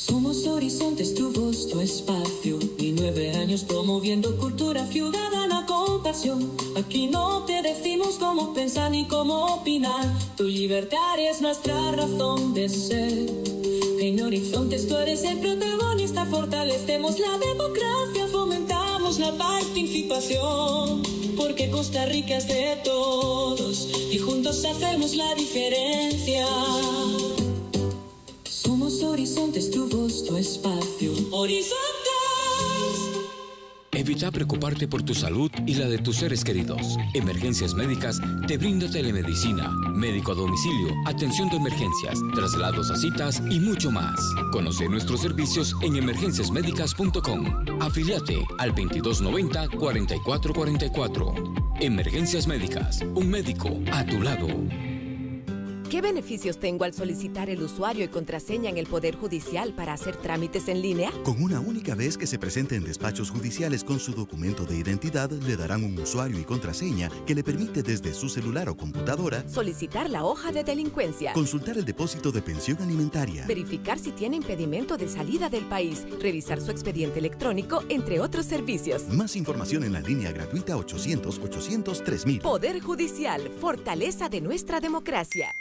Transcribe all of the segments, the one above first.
Somos Horizontes, tu voz, tu espacio. Y 9 años promoviendo cultura ciudadana con pasión. Aquí no te decimos cómo pensar ni cómo opinar. Tu libertad es nuestra razón de ser. En Horizontes tú eres el protagonista. Fortalecemos la democracia, fomentamos la participación. Porque Costa Rica es de todos y juntos hacemos la diferencia. Somos Horizontes, tu voz, tu espacio. ¡Horizontes! Evita preocuparte por tu salud y la de tus seres queridos. Emergencias Médicas te brinda telemedicina, médico a domicilio, atención de emergencias, traslados a citas y mucho más. Conoce nuestros servicios en emergenciasmedicas.com. Afíliate al 2290-4444. Emergencias Médicas, un médico a tu lado. ¿Qué beneficios tengo al solicitar el usuario y contraseña en el Poder Judicial para hacer trámites en línea? Con una única vez que se presente en despachos judiciales con su documento de identidad, le darán un usuario y contraseña que le permite desde su celular o computadora solicitar la hoja de delincuencia, consultar el depósito de pensión alimentaria, verificar si tiene impedimento de salida del país, revisar su expediente electrónico, entre otros servicios. Más información en la línea gratuita 800-800-3000. Poder Judicial, fortaleza de nuestra democracia.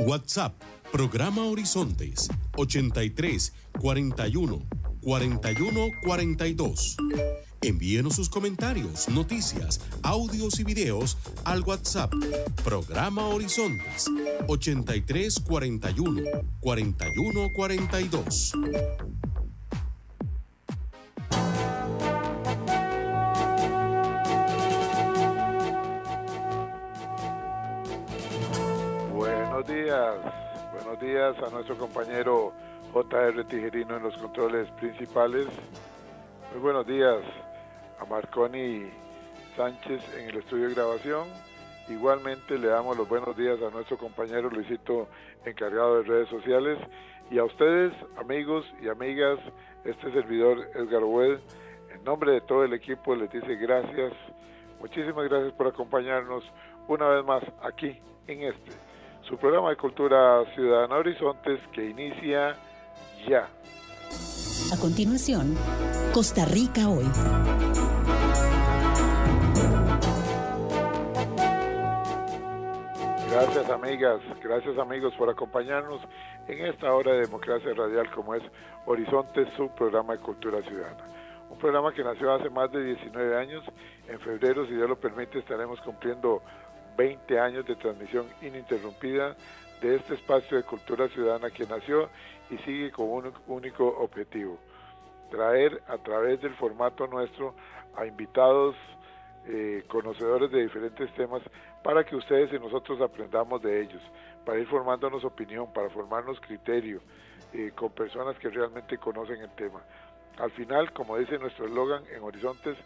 WhatsApp, programa Horizontes, 83 41 41 42. Envíenos sus comentarios, noticias, audios y videos al WhatsApp, programa Horizontes, 83 41 41 42. Buenos días a nuestro compañero J.R. Tijerino en los controles principales. Muy buenos días a Marconi Sánchez en el estudio de grabación. Igualmente le damos los buenos días a nuestro compañero Luisito, encargado de redes sociales. Y a ustedes, amigos y amigas, este servidor Edgar Wed, en nombre de todo el equipo les dice gracias. Muchísimas gracias por acompañarnos una vez más aquí en su programa de Cultura Ciudadana Horizontes, que inicia ya. A continuación, Costa Rica Hoy. Gracias amigas, gracias amigos por acompañarnos en esta hora de democracia radial como es Horizontes, su programa de Cultura Ciudadana. Un programa que nació hace más de 19 años. En febrero, si Dios lo permite, estaremos cumpliendo 20 años de transmisión ininterrumpida de este espacio de cultura ciudadana que nació y sigue con un único objetivo: traer a través del formato nuestro a invitados conocedores de diferentes temas para que ustedes y nosotros aprendamos de ellos, para ir formándonos opinión, para formarnos criterio con personas que realmente conocen el tema. Al final, como dice nuestro eslogan en Horizontes,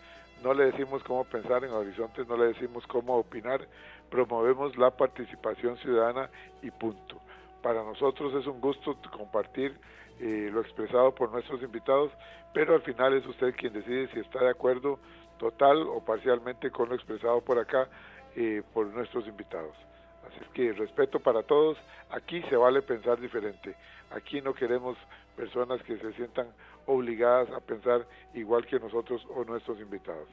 no le decimos cómo pensar, en Horizontes no le decimos cómo opinar, promovemos la participación ciudadana y punto. Para nosotros es un gusto compartir lo expresado por nuestros invitados, pero al final es usted quien decide si está de acuerdo total o parcialmente con lo expresado por acá por nuestros invitados. Así es que respeto para todos, aquí se vale pensar diferente, aquí no queremos personas que se sientan obligadas a pensar igual que nosotros o nuestros invitados.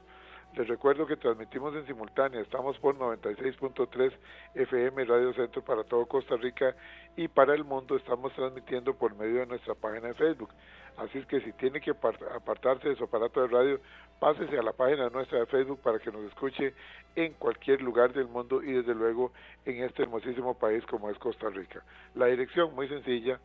Les recuerdo que transmitimos en simultánea, estamos por 96.3 FM Radio Centro para todo Costa Rica y para el mundo estamos transmitiendo por medio de nuestra página de Facebook. Así es que si tiene que apartarse de su aparato de radio, pásese a la página nuestra de Facebook para que nos escuche en cualquier lugar del mundo y desde luego en este hermosísimo país como es Costa Rica. La dirección muy sencilla,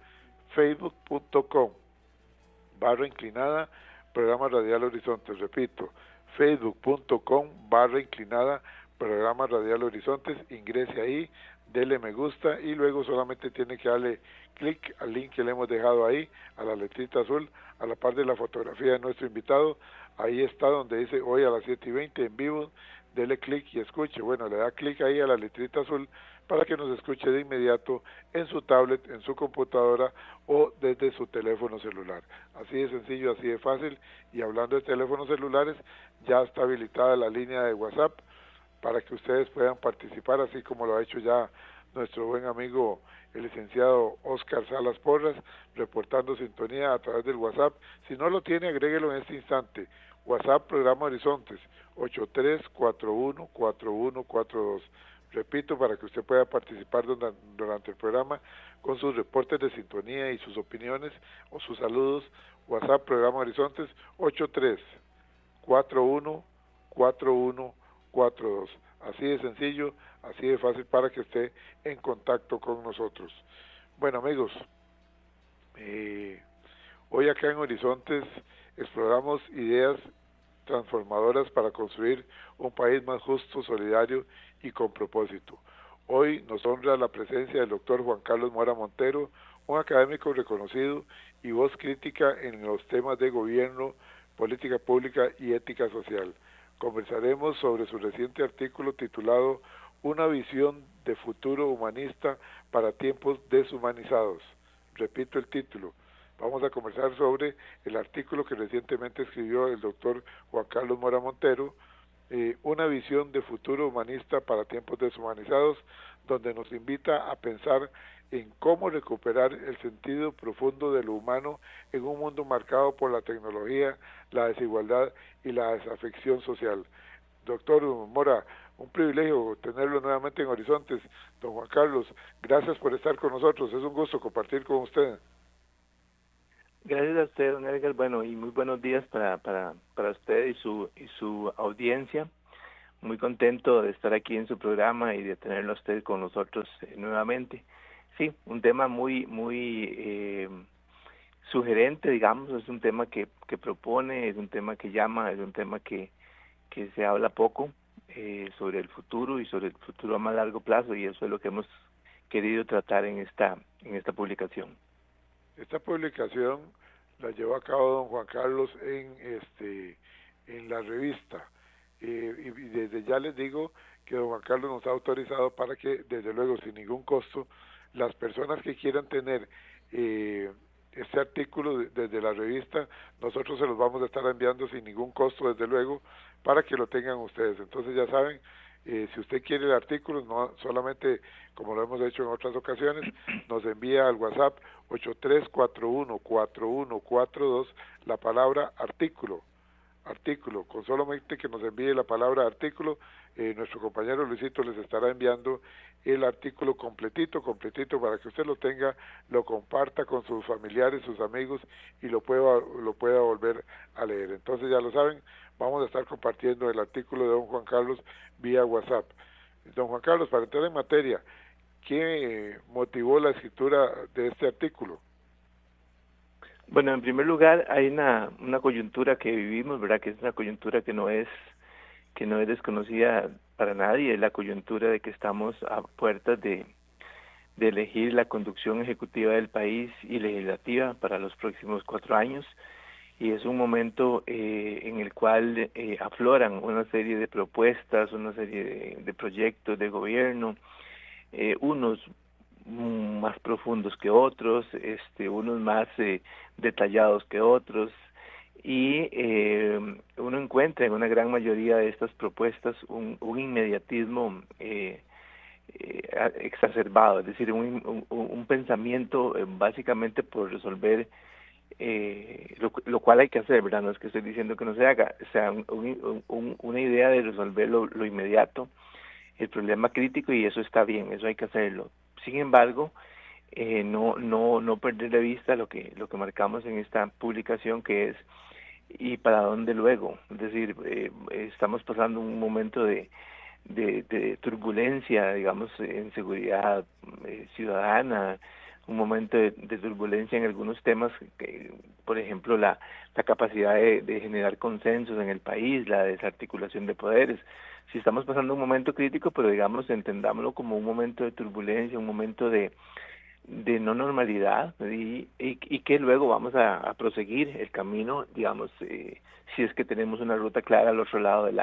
facebook.com/inclinada Programa Radial Horizontes, repito, facebook.com/inclinada Programa Radial Horizontes, ingrese ahí, dele me gusta y luego solamente tiene que darle clic al link que le hemos dejado ahí, a la letrita azul, a la par de la fotografía de nuestro invitado. Ahí está donde dice hoy a las 7:20 en vivo, dele clic y escuche. Bueno, le da clic ahí a la letrita azul para que nos escuche de inmediato en su tablet, en su computadora o desde su teléfono celular. Así de sencillo, así de fácil. Y hablando de teléfonos celulares, ya está habilitada la línea de WhatsApp para que ustedes puedan participar, así como lo ha hecho ya nuestro buen amigo el licenciado Oscar Salas Porras, reportando sintonía a través del WhatsApp. Si no lo tiene, agréguelo en este instante. WhatsApp Programa Horizontes, 83414142. Repito, para que usted pueda participar durante el programa con sus reportes de sintonía y sus opiniones o sus saludos. WhatsApp Programa Horizontes, 83414142. Así de sencillo, así de fácil para que esté en contacto con nosotros. Bueno, amigos, hoy acá en Horizontes exploramos ideas transformadoras para construir un país más justo, solidario y con propósito. Hoy nos honra la presencia del doctor Juan Carlos Mora Montero, un académico reconocido y voz crítica en los temas de gobierno, política pública y ética social. Conversaremos sobre su reciente artículo titulado Una visión de futuro humanista para tiempos deshumanizados. Repito el título. Vamos a conversar sobre el artículo que recientemente escribió el doctor Juan Carlos Mora Montero, Una visión de futuro humanista para tiempos deshumanizados, donde nos invita a pensar en cómo recuperar el sentido profundo de lo humano en un mundo marcado por la tecnología, la desigualdad y la desafección social. Doctor Mora, un privilegio tenerlo nuevamente en Horizontes. Don Juan Carlos, gracias por estar con nosotros, es un gusto compartir con usted. Gracias a usted, don Edgar. Bueno, y muy buenos días para usted y su audiencia. Muy contento de estar aquí en su programa y de tenerlo a usted con nosotros nuevamente. Sí, un tema muy sugerente, digamos, es un tema que propone, es un tema que llama, es un tema que se habla poco sobre el futuro y sobre el futuro a más largo plazo, y eso es lo que hemos querido tratar en esta publicación. Esta publicación la llevó a cabo don Juan Carlos en la revista, y desde ya les digo que don Juan Carlos nos ha autorizado para que, desde luego, sin ningún costo, las personas que quieran tener este artículo desde la revista, nosotros se los vamos a estar enviando sin ningún costo, desde luego, para que lo tengan ustedes. Entonces ya saben, si usted quiere el artículo, no solamente como lo hemos hecho en otras ocasiones, nos envía al WhatsApp 83414142 la palabra artículo, con solamente que nos envíe la palabra artículo, nuestro compañero Luisito les estará enviando el artículo completito para que usted lo tenga, lo comparta con sus familiares, sus amigos y lo pueda volver a leer. Entonces ya lo saben, vamos a estar compartiendo el artículo de don Juan Carlos vía WhatsApp. Don Juan Carlos, para entrar en materia, ¿qué motivó la escritura de este artículo? Bueno, en primer lugar, hay una coyuntura que vivimos, ¿verdad? Que es una coyuntura que no es desconocida para nadie, es la coyuntura de que estamos a puertas de elegir la conducción ejecutiva del país y legislativa para los próximos 4 años, y es un momento en el cual afloran una serie de propuestas, una serie de proyectos de gobierno, unos más profundos que otros, unos más detallados que otros, y uno encuentra en una gran mayoría de estas propuestas un inmediatismo exacerbado, es decir, un pensamiento básicamente por resolver lo cual hay que hacer, ¿verdad? No es que estoy diciendo que no se haga, o sea, una idea de resolver lo inmediato, el problema crítico, y eso está bien, eso hay que hacerlo. Sin embargo, no perder de vista lo que marcamos en esta publicación, que es ¿y para dónde luego? Es decir, estamos pasando un momento de turbulencia, digamos, en seguridad ciudadana, un momento de turbulencia en algunos temas, por ejemplo, la capacidad de generar consensos en el país, la desarticulación de poderes. Si estamos pasando un momento crítico, pero digamos, entendámoslo como un momento de turbulencia, un momento de no normalidad, y que luego vamos a proseguir el camino, digamos, si es que tenemos una ruta clara al otro lado de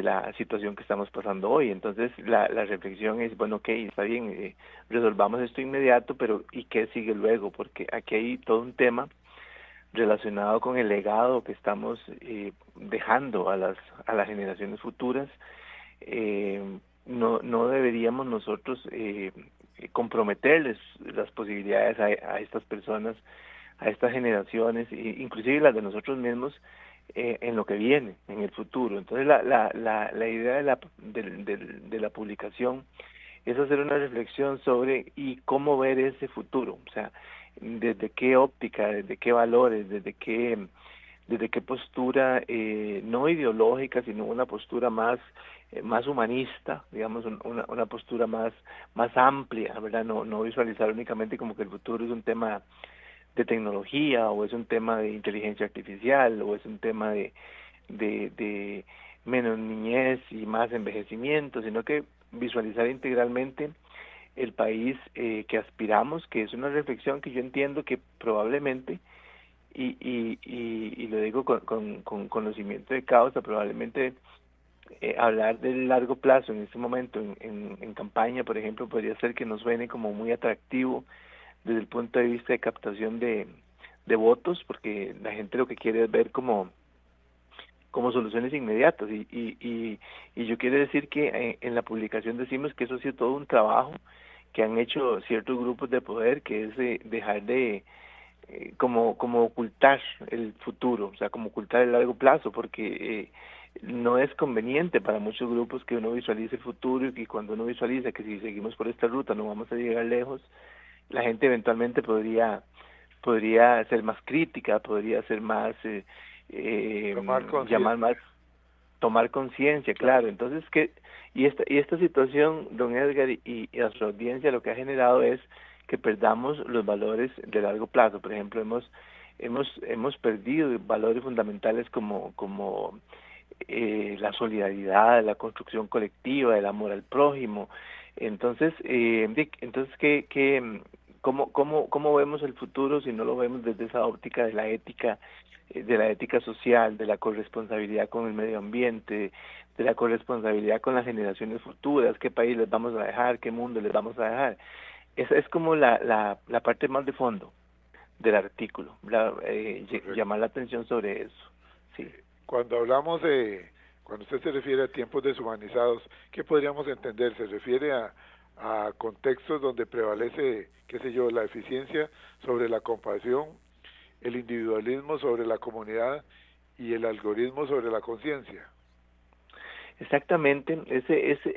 la situación que estamos pasando hoy. Entonces la reflexión es, bueno, ok, está bien, resolvamos esto inmediato, pero ¿y qué sigue luego? Porque aquí hay todo un tema relacionado con el legado que estamos dejando a las generaciones futuras, no deberíamos nosotros comprometerles las posibilidades a estas personas, a estas generaciones, inclusive las de nosotros mismos, en lo que viene, en el futuro. Entonces la idea de la publicación es hacer una reflexión sobre y cómo ver ese futuro, o sea, desde qué óptica, desde qué valores, desde qué postura, no ideológica, sino una postura más humanista, digamos, una postura más amplia, ¿verdad? No visualizar únicamente como que el futuro es un tema de tecnología, o es un tema de inteligencia artificial, o es un tema de menos niñez y más envejecimiento, sino que visualizar integralmente el país que aspiramos, que es una reflexión que yo entiendo que probablemente, y lo digo con conocimiento de causa, probablemente hablar del largo plazo en este momento en campaña, por ejemplo, podría ser que nos suene como muy atractivo desde el punto de vista de captación de votos, porque la gente lo que quiere es ver como soluciones inmediatas, y yo quiero decir que en la publicación decimos que eso ha sido todo un trabajo que han hecho ciertos grupos de poder, que es dejar de como ocultar el futuro, o sea, como ocultar el largo plazo, porque no es conveniente para muchos grupos que uno visualice el futuro, y que cuando uno visualiza que si seguimos por esta ruta no vamos a llegar lejos, la gente eventualmente podría ser más crítica, podría ser más tomar conciencia, claro. Entonces esta situación, don Edgar, y a su audiencia, lo que ha generado es que perdamos los valores de largo plazo. Por ejemplo, hemos perdido valores fundamentales como la solidaridad, la construcción colectiva, el amor al prójimo. Entonces, ¿cómo vemos el futuro si no lo vemos desde esa óptica de la ética social, de la corresponsabilidad con el medio ambiente, de la corresponsabilidad con las generaciones futuras? ¿Qué país les vamos a dejar? ¿Qué mundo les vamos a dejar? Esa es como la parte más de fondo del artículo, llamar la atención sobre eso. Sí. Cuando usted se refiere a tiempos deshumanizados, ¿qué podríamos entender? ¿Se refiere a contextos donde prevalece, qué sé yo, la eficiencia sobre la compasión, el individualismo sobre la comunidad y el algoritmo sobre la conciencia? Exactamente, es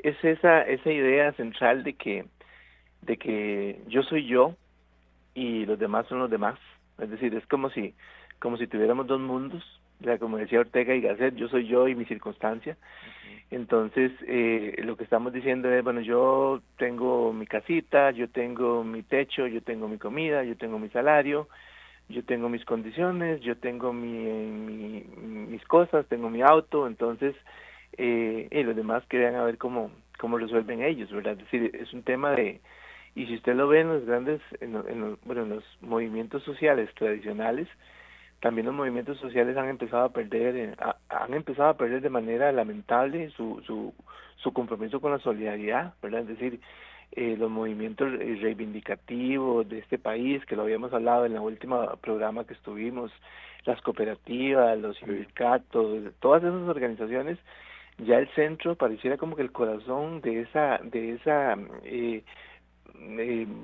esa idea central de que yo soy yo y los demás son los demás. Es decir, es como si tuviéramos dos mundos, o sea, como decía Ortega y Gasset, yo soy yo y mi circunstancia. Entonces, lo que estamos diciendo es, bueno, yo tengo mi casita, yo tengo mi techo, yo tengo mi comida, yo tengo mi salario, yo tengo mis condiciones, yo tengo mis cosas, tengo mi auto. Entonces, y los demás que vean a ver cómo resuelven ellos, ¿verdad? Es decir, es un tema y si usted lo ve en los grandes, en los movimientos sociales tradicionales, también los movimientos sociales han empezado a perder de manera lamentable su compromiso con la solidaridad, ¿verdad? Es decir, los movimientos reivindicativos de este país, que lo habíamos hablado en el último programa que estuvimos, las cooperativas, los sindicatos, todas esas organizaciones, ya el centro pareciera como que el corazón de esa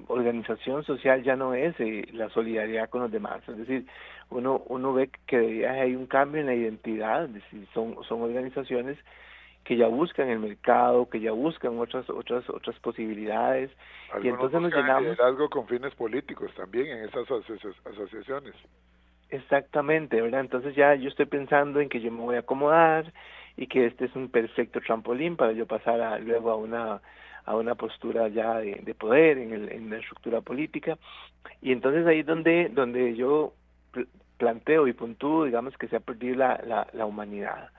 organización social ya no es la solidaridad con los demás. Es decir, uno ve que hay un cambio en la identidad. Es decir, son organizaciones que ya buscan el mercado, que ya buscan otras posibilidades. Algunos y entonces nos buscan llenamos liderazgo con fines políticos también en esas asociaciones. Exactamente, ¿verdad? Entonces ya yo estoy pensando en que yo me voy a acomodar y que este es un perfecto trampolín para yo pasar luego a una postura ya de poder en la estructura política. Y entonces ahí es donde yo planteo y puntúo, digamos, que se ha perdido la humanidad.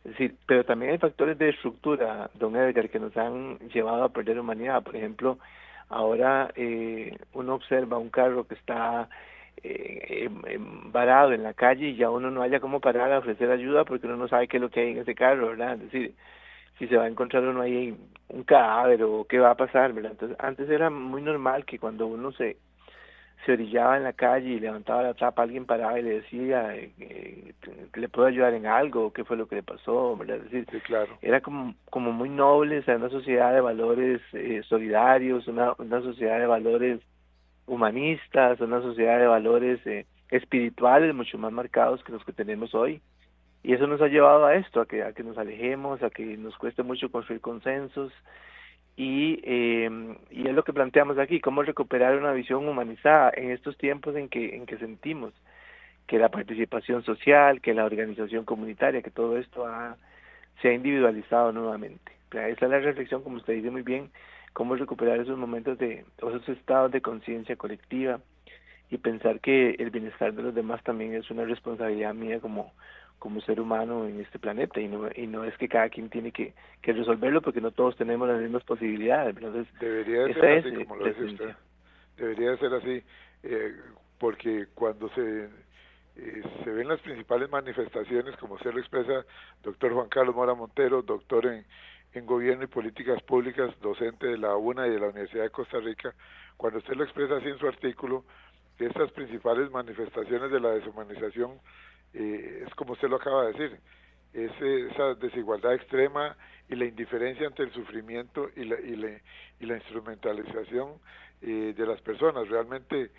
Es decir, pero también hay factores de estructura, don Edgar, que nos han llevado a perder humanidad. Por ejemplo, ahora uno observa un carro que está varado en la calle y ya uno no haya cómo parar a ofrecer ayuda porque uno no sabe qué es lo que hay en ese carro, ¿verdad? Es decir, si se va a encontrar uno ahí un cadáver o qué va a pasar, ¿verdad? Entonces, antes era muy normal que cuando uno se se orillaba en la calle y levantaba la tapa, alguien paraba y le decía ¿le puedo ayudar en algo? ¿Qué fue lo que le pasó? ¿Verdad? Es decir, sí, claro. era como muy noble, o sea, una sociedad de valores solidarios, una sociedad de valores humanistas, una sociedad de valores espirituales mucho más marcados que los que tenemos hoy. Y eso nos ha llevado a esto, a que nos alejemos, a que nos cueste mucho construir consensos. Y es lo que planteamos aquí, cómo recuperar una visión humanizada en estos tiempos en que sentimos que la participación social, que la organización comunitaria, que todo esto se ha individualizado nuevamente. Esa es la reflexión, como usted dice muy bien, cómo recuperar esos momentos esos estados de conciencia colectiva y pensar que el bienestar de los demás también es una responsabilidad mía como ser humano en este planeta, y no es que cada quien tiene que resolverlo, porque no todos tenemos las mismas posibilidades. Entonces, debería de ser así, como lo dice usted. Debería de ser así, porque cuando se ven las principales manifestaciones, como usted lo expresa, doctor Juan Carlos Mora Montero, doctor en Gobierno y Políticas Públicas, docente de la UNA y de la Universidad de Costa Rica, cuando usted lo expresa así en su artículo, estas principales manifestaciones de la deshumanización, es como usted lo acaba de decir, es esa desigualdad extrema y la indiferencia ante el sufrimiento y la instrumentalización de las personas. Realmente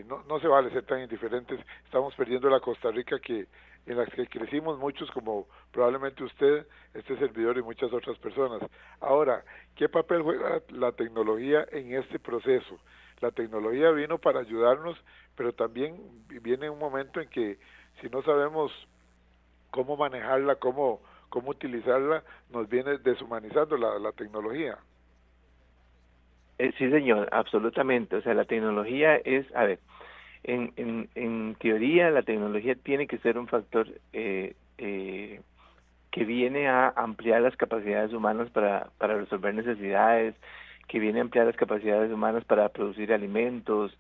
no se vale ser tan indiferentes. Estamos perdiendo la Costa Rica en la que crecimos muchos, como probablemente usted, este servidor y muchas otras personas. Ahora, ¿qué papel juega la tecnología en este proceso? La tecnología vino para ayudarnos, pero también viene un momento en que si no sabemos cómo manejarla, cómo utilizarla, nos viene deshumanizando la tecnología. Sí, señor, absolutamente. O sea, la tecnología es, a ver, en teoría la tecnología tiene que ser un factor que viene a ampliar las capacidades humanas para resolver necesidades, que viene a ampliar las capacidades humanas para producir alimentos,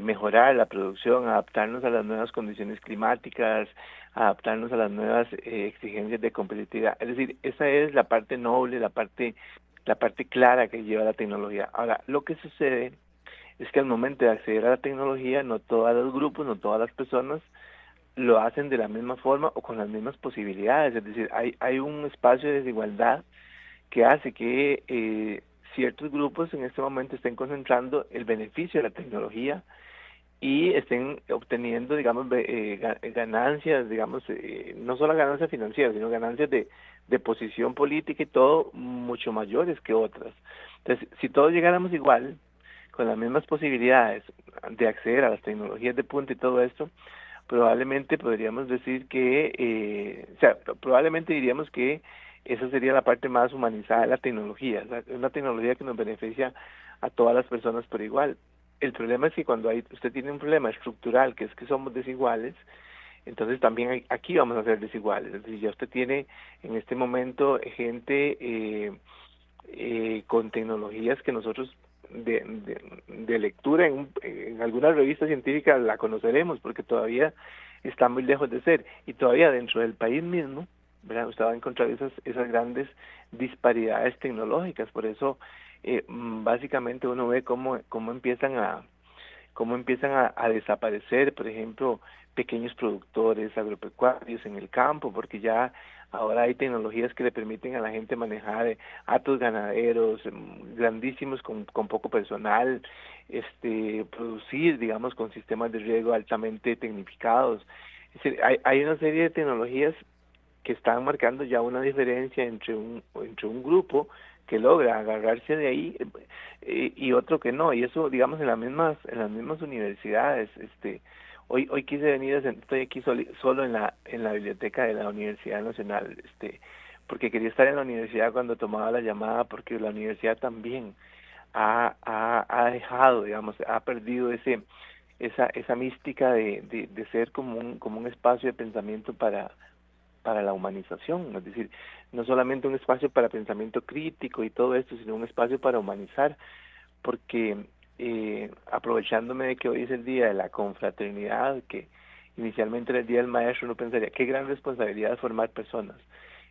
mejorar la producción, adaptarnos a las nuevas condiciones climáticas, adaptarnos a las nuevas exigencias de competitividad. Es decir, esa es la parte noble, la parte clara que lleva la tecnología. Ahora, lo que sucede es que al momento de acceder a la tecnología, no todos los grupos, no todas las personas lo hacen de la misma forma o con las mismas posibilidades. Es decir, hay un espacio de desigualdad que hace que ciertos grupos en este momento estén concentrando el beneficio de la tecnología y estén obteniendo, digamos, ganancias, digamos, no solo ganancias financieras, sino ganancias de posición política y todo, mucho mayores que otras. Entonces, si todos llegáramos igual, con las mismas posibilidades de acceder a las tecnologías de punta y todo esto, probablemente podríamos decir que, probablemente diríamos que esa sería la parte más humanizada de la tecnología. O sea, es una tecnología que nos beneficia a todas las personas por igual. El problema es que cuando usted tiene un problema estructural, que es que somos desiguales, entonces también aquí vamos a ser desiguales. Es decir, ya usted tiene en este momento gente con tecnologías que nosotros de lectura en algunas revistas científicas la conoceremos, porque todavía está muy lejos de ser, y todavía dentro del país mismo, ¿verdad?, usted va a encontrar esas grandes disparidades tecnológicas. Por eso básicamente uno ve cómo empiezan a desaparecer, por ejemplo, pequeños productores agropecuarios en el campo, porque ya ahora hay tecnologías que le permiten a la gente manejar hatos ganaderos grandísimos con poco personal, producir, digamos, con sistemas de riego altamente tecnificados. Es decir, hay una serie de tecnologías que están marcando ya una diferencia entre un grupo que logra agarrarse de ahí y otro que no, y eso, digamos, en las mismas universidades. Hoy quise venir, estoy aquí solo en la biblioteca de la Universidad Nacional, porque quería estar en la universidad cuando tomaba la llamada, porque la universidad también ha dejado, digamos, ha perdido esa mística de ser como un espacio de pensamiento para la humanización. Es decir, no solamente un espacio para pensamiento crítico y todo esto, sino un espacio para humanizar, porque aprovechándome de que hoy es el día de la confraternidad, que inicialmente era el día del maestro, uno pensaría qué gran responsabilidad formar personas,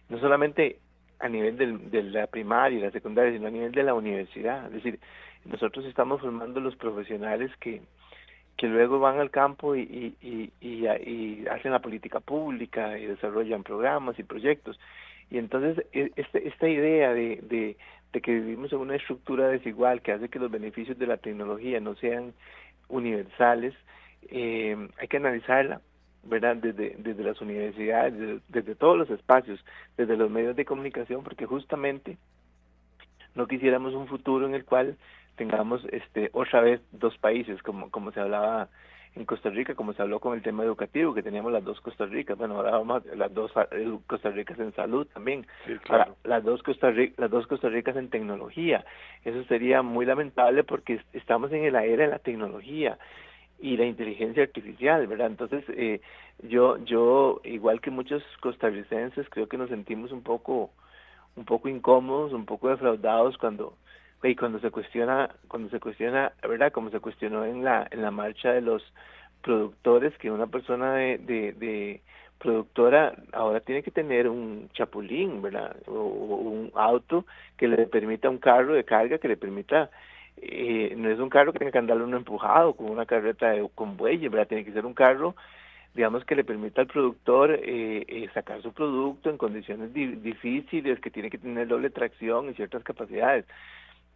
no solamente a nivel de la primaria y la secundaria, sino a nivel de la universidad. Es decir, nosotros estamos formando los profesionales que que luego van al campo y hacen la política pública y desarrollan programas y proyectos. Y entonces esta idea de que vivimos en una estructura desigual que hace que los beneficios de la tecnología no sean universales, hay que analizarla, ¿verdad? Desde las universidades, desde todos los espacios, desde los medios de comunicación, porque justamente no quisiéramos un futuro en el cual tengamos otra vez dos países, como se hablaba en Costa Rica, como se habló con el tema educativo, que teníamos las dos Costa Ricas. Bueno, ahora vamos a las dos Costa Ricas en salud también. Sí, claro. Las dos Costa Ricas en tecnología. Eso sería muy lamentable porque estamos en la era de la tecnología y la inteligencia artificial, ¿verdad? Entonces, yo igual que muchos costarricenses, creo que nos sentimos un poco incómodos, un poco defraudados cuando se cuestiona, ¿verdad? Como se cuestionó en la marcha de los productores, que una persona de productora ahora tiene que tener un chapulín, ¿verdad? O un auto que le permita, un carro de carga que le permita, no es un carro que tenga que andarlo uno empujado con una carreta con bueyes, ¿verdad? Tiene que ser un carro, digamos, que le permita al productor sacar su producto en condiciones difíciles, que tiene que tener doble tracción y ciertas capacidades.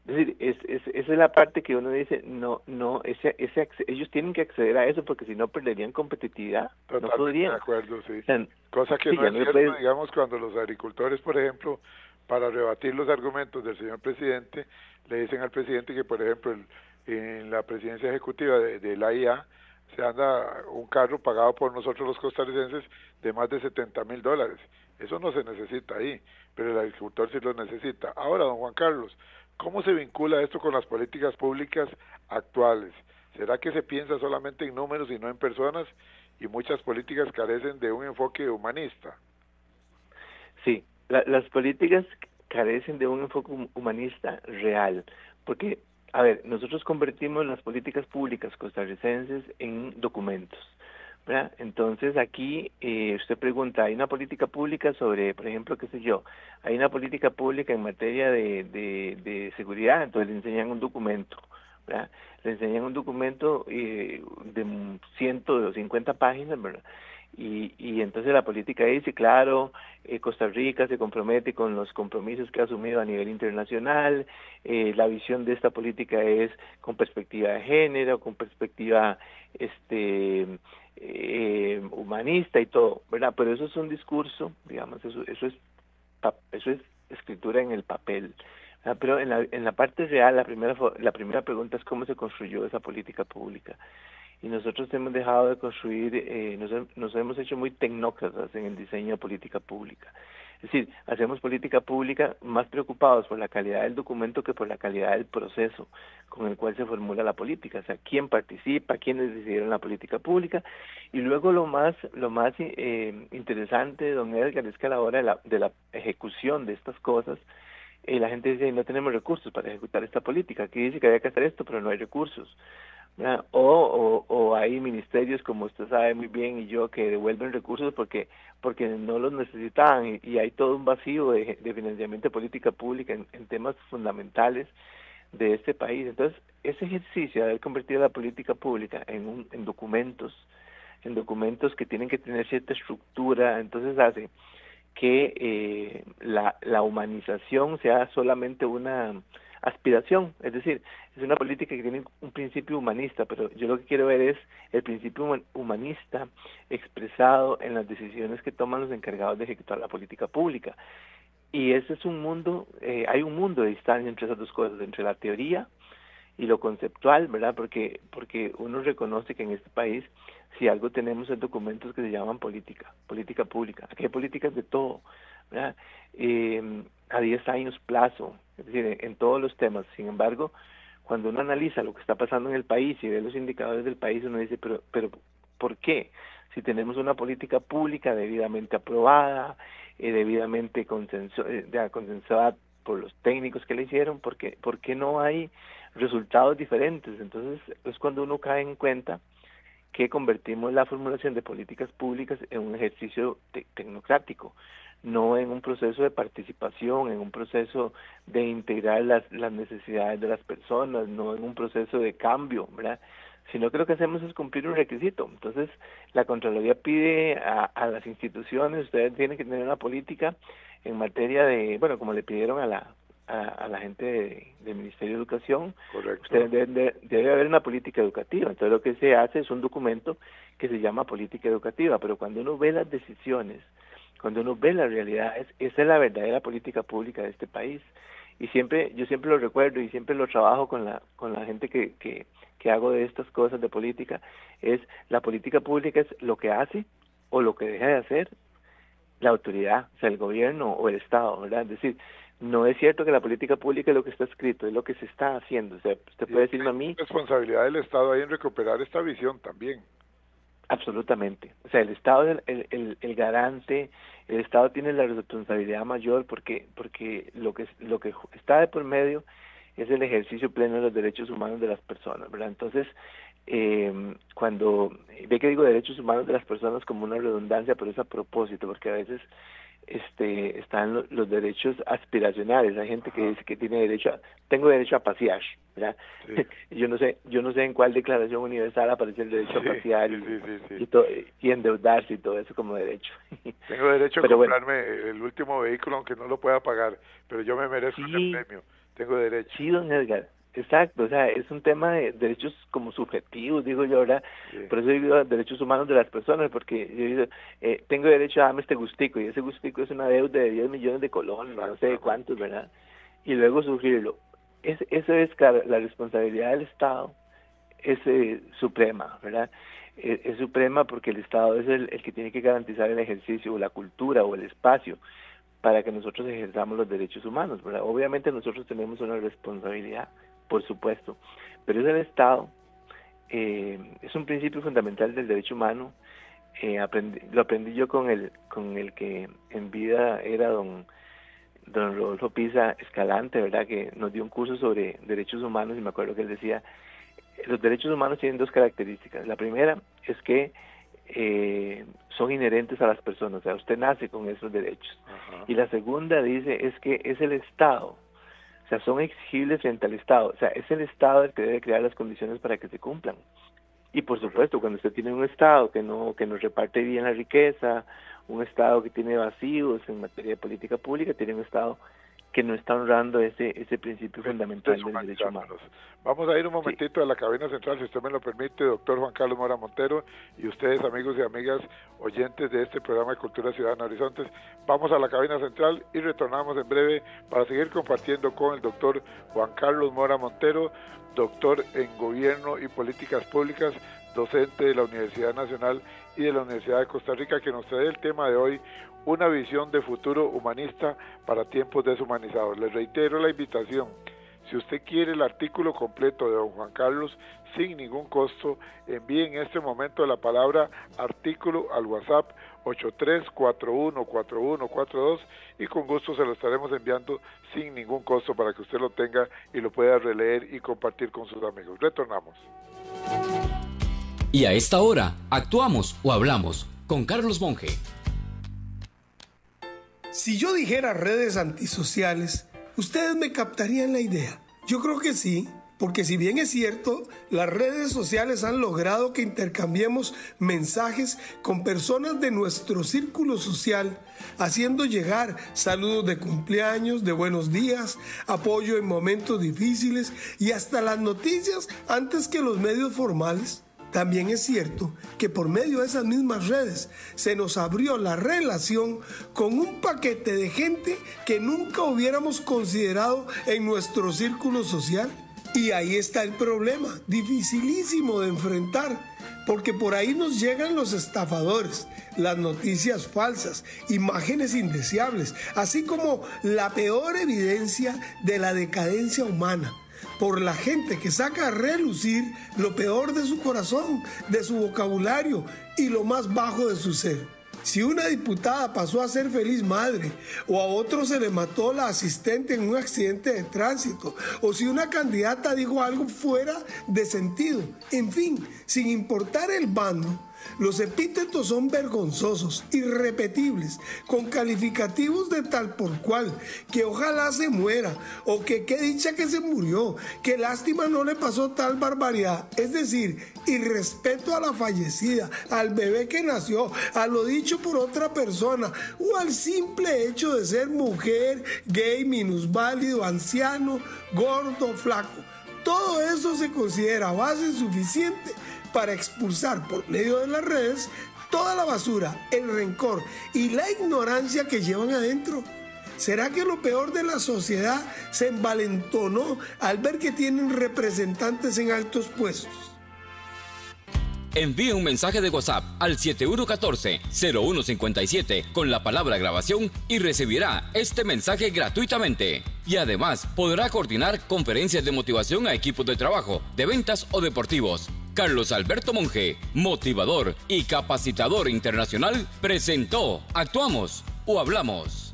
Es decir, esa es la parte que uno dice, ellos tienen que acceder a eso, porque si no perderían competitividad. Totalmente no podrían. De acuerdo, sí. O sea, cosa que sí, no es cierto, puedes... digamos, cuando los agricultores, por ejemplo, para rebatir los argumentos del señor presidente, le dicen al presidente que, por ejemplo, en la presidencia ejecutiva de la IA, se anda un carro pagado por nosotros los costarricenses de más de $70,000. Eso no se necesita ahí, pero el agricultor sí lo necesita. Ahora, don Juan Carlos, ¿cómo se vincula esto con las políticas públicas actuales? ¿Será que se piensa solamente en números y no en personas, y muchas políticas carecen de un enfoque humanista? Sí, las políticas carecen de un enfoque humanista real, porque, a ver, nosotros convertimos las políticas públicas costarricenses en documentos, ¿verdad? Entonces aquí usted pregunta, ¿hay una política pública sobre, por ejemplo, qué sé yo, hay una política pública en materia de seguridad? Entonces le enseñan un documento, ¿verdad? Le enseñan un documento de 150 páginas, ¿verdad? Y entonces la política dice, claro, Costa Rica se compromete con los compromisos que ha asumido a nivel internacional, la visión de esta política es con perspectiva de género, con perspectiva humanista y todo, ¿verdad? Pero eso es un discurso, digamos, eso es escritura en el papel, ¿verdad? Pero en la parte real, la primera pregunta es cómo se construyó esa política pública. Y nosotros hemos dejado de construir, nos hemos hecho muy tecnócratas en el diseño de política pública. Es decir, hacemos política pública más preocupados por la calidad del documento que por la calidad del proceso con el cual se formula la política. O sea, quién participa, quiénes decidieron la política pública. Y luego lo más interesante, don Edgar, es que a la hora de la ejecución de estas cosas, la gente dice, no tenemos recursos para ejecutar esta política. Aquí dice que había que hacer esto, pero no hay recursos. O hay ministerios, como usted sabe muy bien, y yo, que devuelven recursos porque no los necesitaban, y hay todo un vacío de financiamiento de política pública en temas fundamentales de este país. Entonces, ese ejercicio de haber convertido la política pública en documentos que tienen que tener cierta estructura, entonces hace que la humanización sea solamente una aspiración, es decir, es una política que tiene un principio humanista, pero yo lo que quiero ver es el principio humanista expresado en las decisiones que toman los encargados de ejecutar la política pública. Y ese es un mundo, hay un mundo de distancia entre esas dos cosas, entre la teoría y lo conceptual, ¿verdad? Porque uno reconoce que en este país, si algo tenemos es documentos que se llaman política pública. Aquí hay políticas de todo, ¿verdad? A 10 años plazo, es decir, en todos los temas. Sin embargo, cuando uno analiza lo que está pasando en el país y ve los indicadores del país, uno dice, pero ¿por qué? Si tenemos una política pública debidamente aprobada, debidamente consensuada por los técnicos que la hicieron, ¿por qué no hay resultados diferentes? Entonces es cuando uno cae en cuenta que convertimos la formulación de políticas públicas en un ejercicio tecnocrático, no en un proceso de participación, en un proceso de integrar las necesidades de las personas, no en un proceso de cambio, ¿verdad? sino que lo que hacemos es cumplir un requisito. Entonces, la Contraloría pide a las instituciones, ustedes tienen que tener una política en materia de, bueno, como le pidieron a la gente del Ministerio de Educación. Correcto. Ustedes debe haber una política educativa. Entonces, lo que se hace es un documento que se llama política educativa, pero cuando uno ve las decisiones, cuando uno ve la realidad, esa es la verdadera política pública de este país. Y yo siempre lo recuerdo y siempre lo trabajo con la gente que hago de estas cosas de política, es la política pública es lo que hace o lo que deja de hacer la autoridad, o sea, el gobierno o el Estado, ¿verdad? Es decir, no es cierto que la política pública es lo que está escrito, es lo que se está haciendo. O sea, usted puede decirme a mí... responsabilidad del Estado ahí en recuperar esta visión también. Absolutamente. O sea, el Estado es el garante, el Estado tiene la responsabilidad mayor porque lo que está de por medio es el ejercicio pleno de los derechos humanos de las personas, ¿verdad? Entonces, cuando ve que digo derechos humanos de las personas como una redundancia, pero es a propósito, porque a veces están los derechos aspiracionales. Hay gente que dice que tengo derecho a pasear, ¿verdad? Sí. Yo no sé en cuál declaración universal aparece el derecho a pasear y endeudarse y todo eso como derecho. Tengo derecho a comprarme el último vehículo aunque no lo pueda pagar, pero yo me merezco ese premio. Tengo derecho. Sí, don Edgar. Exacto, o sea, es un tema de derechos como subjetivos, digo yo, ¿verdad? Sí. Por eso digo derechos humanos de las personas, porque yo digo, tengo derecho a darme este gustico, y ese gustico es una deuda de 10 millones de colones, no sé de cuántos, ¿verdad? Y luego sufrirlo. Eso es, claro, la responsabilidad del Estado es suprema, ¿verdad? Es suprema porque el Estado es el que tiene que garantizar el ejercicio, o la cultura, o el espacio, para que nosotros ejerzamos los derechos humanos, ¿verdad? Obviamente nosotros tenemos una responsabilidad, por supuesto, pero es el Estado, es un principio fundamental del derecho humano. Lo aprendí yo con el que en vida era don Rodolfo Pisa Escalante, ¿verdad? Que nos dio un curso sobre derechos humanos, y me acuerdo que él decía, los derechos humanos tienen dos características. La primera es que son inherentes a las personas, o sea, usted nace con esos derechos. Ajá. Y la segunda dice es que es el Estado, o sea, son exigibles frente al Estado, o sea, es el Estado el que debe crear las condiciones para que se cumplan. Y por supuesto, cuando usted tiene un Estado que no reparte bien la riqueza, un Estado que tiene vacíos en materia de política pública, tiene un Estado que no está honrando ese principio fundamental del derecho humano. Vamos a ir un momentito a la cabina central, si usted me lo permite, doctor Juan Carlos Mora Montero, y ustedes, amigos y amigas oyentes de este programa de Cultura Ciudadana Horizontes. Vamos a la cabina central y retornamos en breve para seguir compartiendo con el doctor Juan Carlos Mora Montero, doctor en Gobierno y Políticas Públicas, docente de la Universidad Nacional y de la Universidad de Costa Rica, que nos trae el tema de hoy, una visión de futuro humanista para tiempos deshumanizados. Les reitero la invitación. Si usted quiere el artículo completo de don Juan Carlos, sin ningún costo, envíe en este momento la palabra artículo al WhatsApp 83414142 y con gusto se lo estaremos enviando sin ningún costo para que usted lo tenga y lo pueda releer y compartir con sus amigos. Retornamos. Y a esta hora, actuamos o hablamos con Carlos Monge. Si yo dijera redes antisociales, ¿ustedes me captarían la idea? Yo creo que sí, porque si bien es cierto, las redes sociales han logrado que intercambiemos mensajes con personas de nuestro círculo social, haciendo llegar saludos de cumpleaños, de buenos días, apoyo en momentos difíciles y hasta las noticias antes que los medios formales. También es cierto que por medio de esas mismas redes se nos abrió la relación con un paquete de gente que nunca hubiéramos considerado en nuestro círculo social. Y ahí está el problema, dificilísimo de enfrentar, porque por ahí nos llegan los estafadores, las noticias falsas, imágenes indeseables, así como la peor evidencia de la decadencia humana, por la gente que saca a relucir lo peor de su corazón, de su vocabulario y lo más bajo de su ser. Si una diputada pasó a ser feliz madre, o a otro se le mató la asistente en un accidente de tránsito, o si una candidata dijo algo fuera de sentido, en fin, sin importar el bando, Los epítetos son vergonzosos, irrepetibles, con calificativos de tal por cual, que ojalá se muera, o que qué dicha que se murió, que lástima no le pasó tal barbaridad. Es decir, irrespeto a la fallecida, al bebé que nació, a lo dicho por otra persona, o al simple hecho de ser mujer, gay, minusválido, anciano, gordo, flaco. Todo eso se considera base suficiente para expulsar por medio de las redes toda la basura, el rencor y la ignorancia que llevan adentro. ¿Será que lo peor de la sociedad se envalentonó al ver que tienen representantes en altos puestos? Envíe un mensaje de WhatsApp al 7114-0157 con la palabra grabación y recibirá este mensaje gratuitamente. Y además podrá coordinar conferencias de motivación a equipos de trabajo, de ventas o deportivos. Carlos Alberto Monge, motivador y capacitador internacional, presentó Actuamos o Hablamos.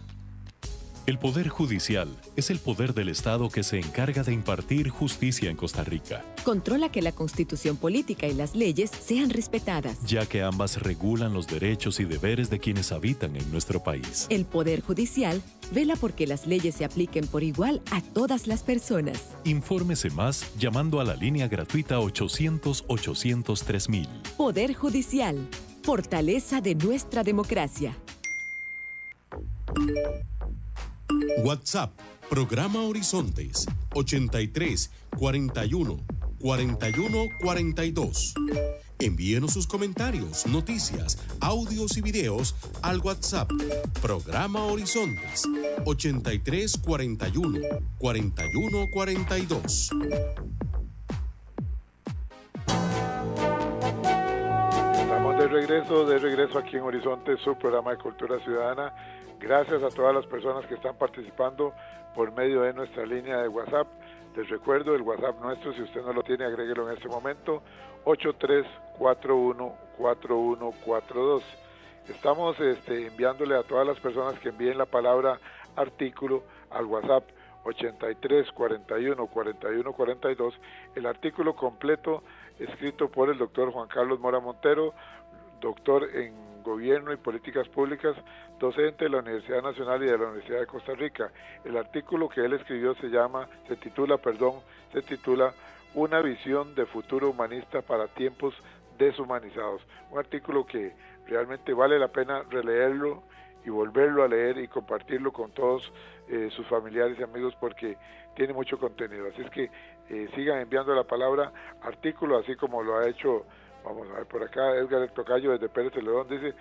El Poder Judicial es el poder del Estado que se encarga de impartir justicia en Costa Rica. Controla que la Constitución política y las leyes sean respetadas, ya que ambas regulan los derechos y deberes de quienes habitan en nuestro país. El Poder Judicial vela porque las leyes se apliquen por igual a todas las personas. Infórmese más llamando a la línea gratuita 800-800-3000. Poder Judicial, fortaleza de nuestra democracia. WhatsApp, programa Horizontes, 83 41 41 42. Envíenos sus comentarios, noticias, audios y videos al WhatsApp, programa Horizontes, 83 41 41 42. Estamos de regreso aquí en Horizonte, su programa de Cultura Ciudadana. Gracias a todas las personas que están participando por medio de nuestra línea de WhatsApp. Les recuerdo el WhatsApp nuestro, si usted no lo tiene, agréguelo en este momento, 83414142. Estamos enviándole a todas las personas que envíen la palabra artículo al WhatsApp 83414142, el artículo completo escrito por el doctor Juan Carlos Mora Montero, doctor en Gobierno y Políticas Públicas, docente de la Universidad Nacional y de la Universidad de Costa Rica. El artículo que él escribió se titula Una visión de futuro humanista para tiempos deshumanizados. Un artículo que realmente vale la pena releerlo y volverlo a leer y compartirlo con todos sus familiares y amigos porque tiene mucho contenido. Así es que sigan enviando la palabra artículo, así como lo ha hecho. Vamos a ver por acá, Edgar El Tocayo desde Pérez Celedón dice: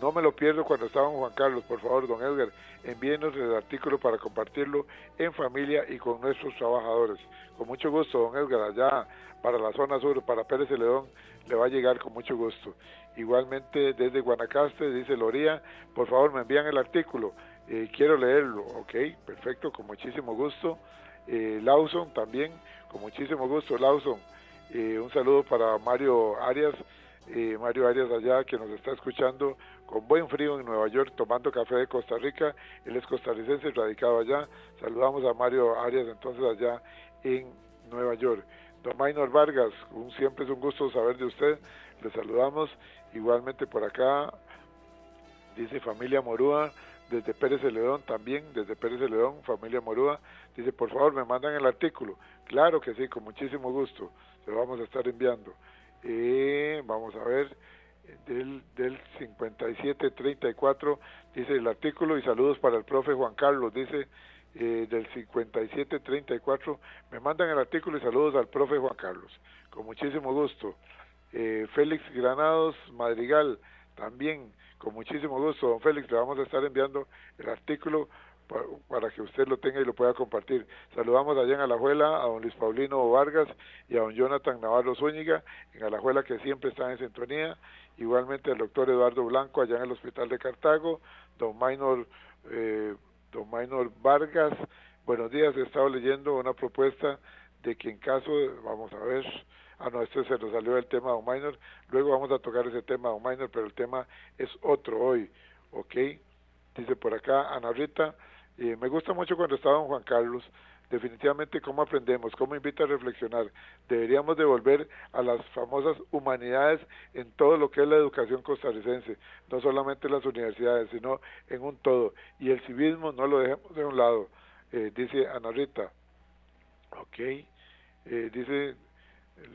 no me lo pierdo cuando estaba Juan Carlos, por favor, don Edgar, envíenos el artículo para compartirlo en familia y con nuestros trabajadores. Con mucho gusto, don Edgar, allá para la zona sur, para Pérez Celedón, le va a llegar con mucho gusto. Igualmente desde Guanacaste, dice Loría, por favor me envían el artículo, quiero leerlo. Ok, perfecto, con muchísimo gusto. Lawson también, con muchísimo gusto, Lawson. Un saludo para Mario Arias allá que nos está escuchando con buen frío en Nueva York, tomando café de Costa Rica. Él es costarricense, radicado allá. Saludamos a Mario Arias entonces allá en Nueva York. Don Maynor Vargas, siempre es un gusto saber de usted, le saludamos. Igualmente por acá dice familia Morúa desde Pérez Celedón, también desde Pérez Celedón, familia Morúa, dice por favor me mandan el artículo. Claro que sí, con muchísimo gusto, se lo vamos a estar enviando. Vamos a ver, del 5734 dice el artículo y saludos para el profe Juan Carlos, dice del 5734, me mandan el artículo y saludos al profe Juan Carlos, con muchísimo gusto. Félix Granados Madrigal, también con muchísimo gusto, don Félix, le vamos a estar enviando el artículo para que usted lo tenga y lo pueda compartir. Saludamos allá en Alajuela a don Luis Paulino Vargas y a don Jonathan Navarro Zúñiga en Alajuela, que siempre están en sintonía. Igualmente al doctor Eduardo Blanco allá en el Hospital de Cartago, don Maynor Vargas, buenos días, he estado leyendo una propuesta de que en caso, vamos a ver, se nos salió el tema, don Maynor, luego vamos a tocar ese tema, don Maynor, pero el tema es otro hoy, ok. Dice por acá Ana Rita, me gusta mucho cuando estaba don Juan Carlos, definitivamente, ¿cómo aprendemos? ¿Cómo invita a reflexionar? Deberíamos devolver a las famosas humanidades en todo lo que es la educación costarricense, no solamente en las universidades, sino en un todo. Y el civismo no lo dejemos de un lado, dice Ana Rita. Ok, dice,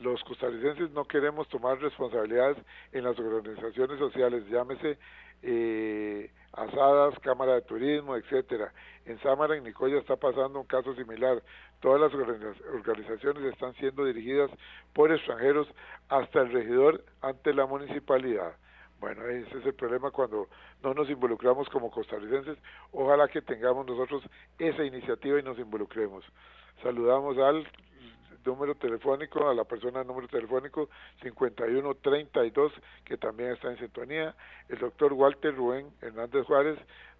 los costarricenses no queremos tomar responsabilidades en las organizaciones sociales, llámese asadas, cámara de turismo, etcétera. En Sámara, en Nicoya, está pasando un caso similar. Todas las organizaciones están siendo dirigidas por extranjeros, hasta el regidor ante la municipalidad. Bueno, ese es el problema cuando no nos involucramos como costarricenses. Ojalá que tengamos nosotros esa iniciativa y nos involucremos. Saludamos al número telefónico, a la persona del número telefónico 5132, que también está en sintonía. El doctor Walter Rubén Hernández Juárez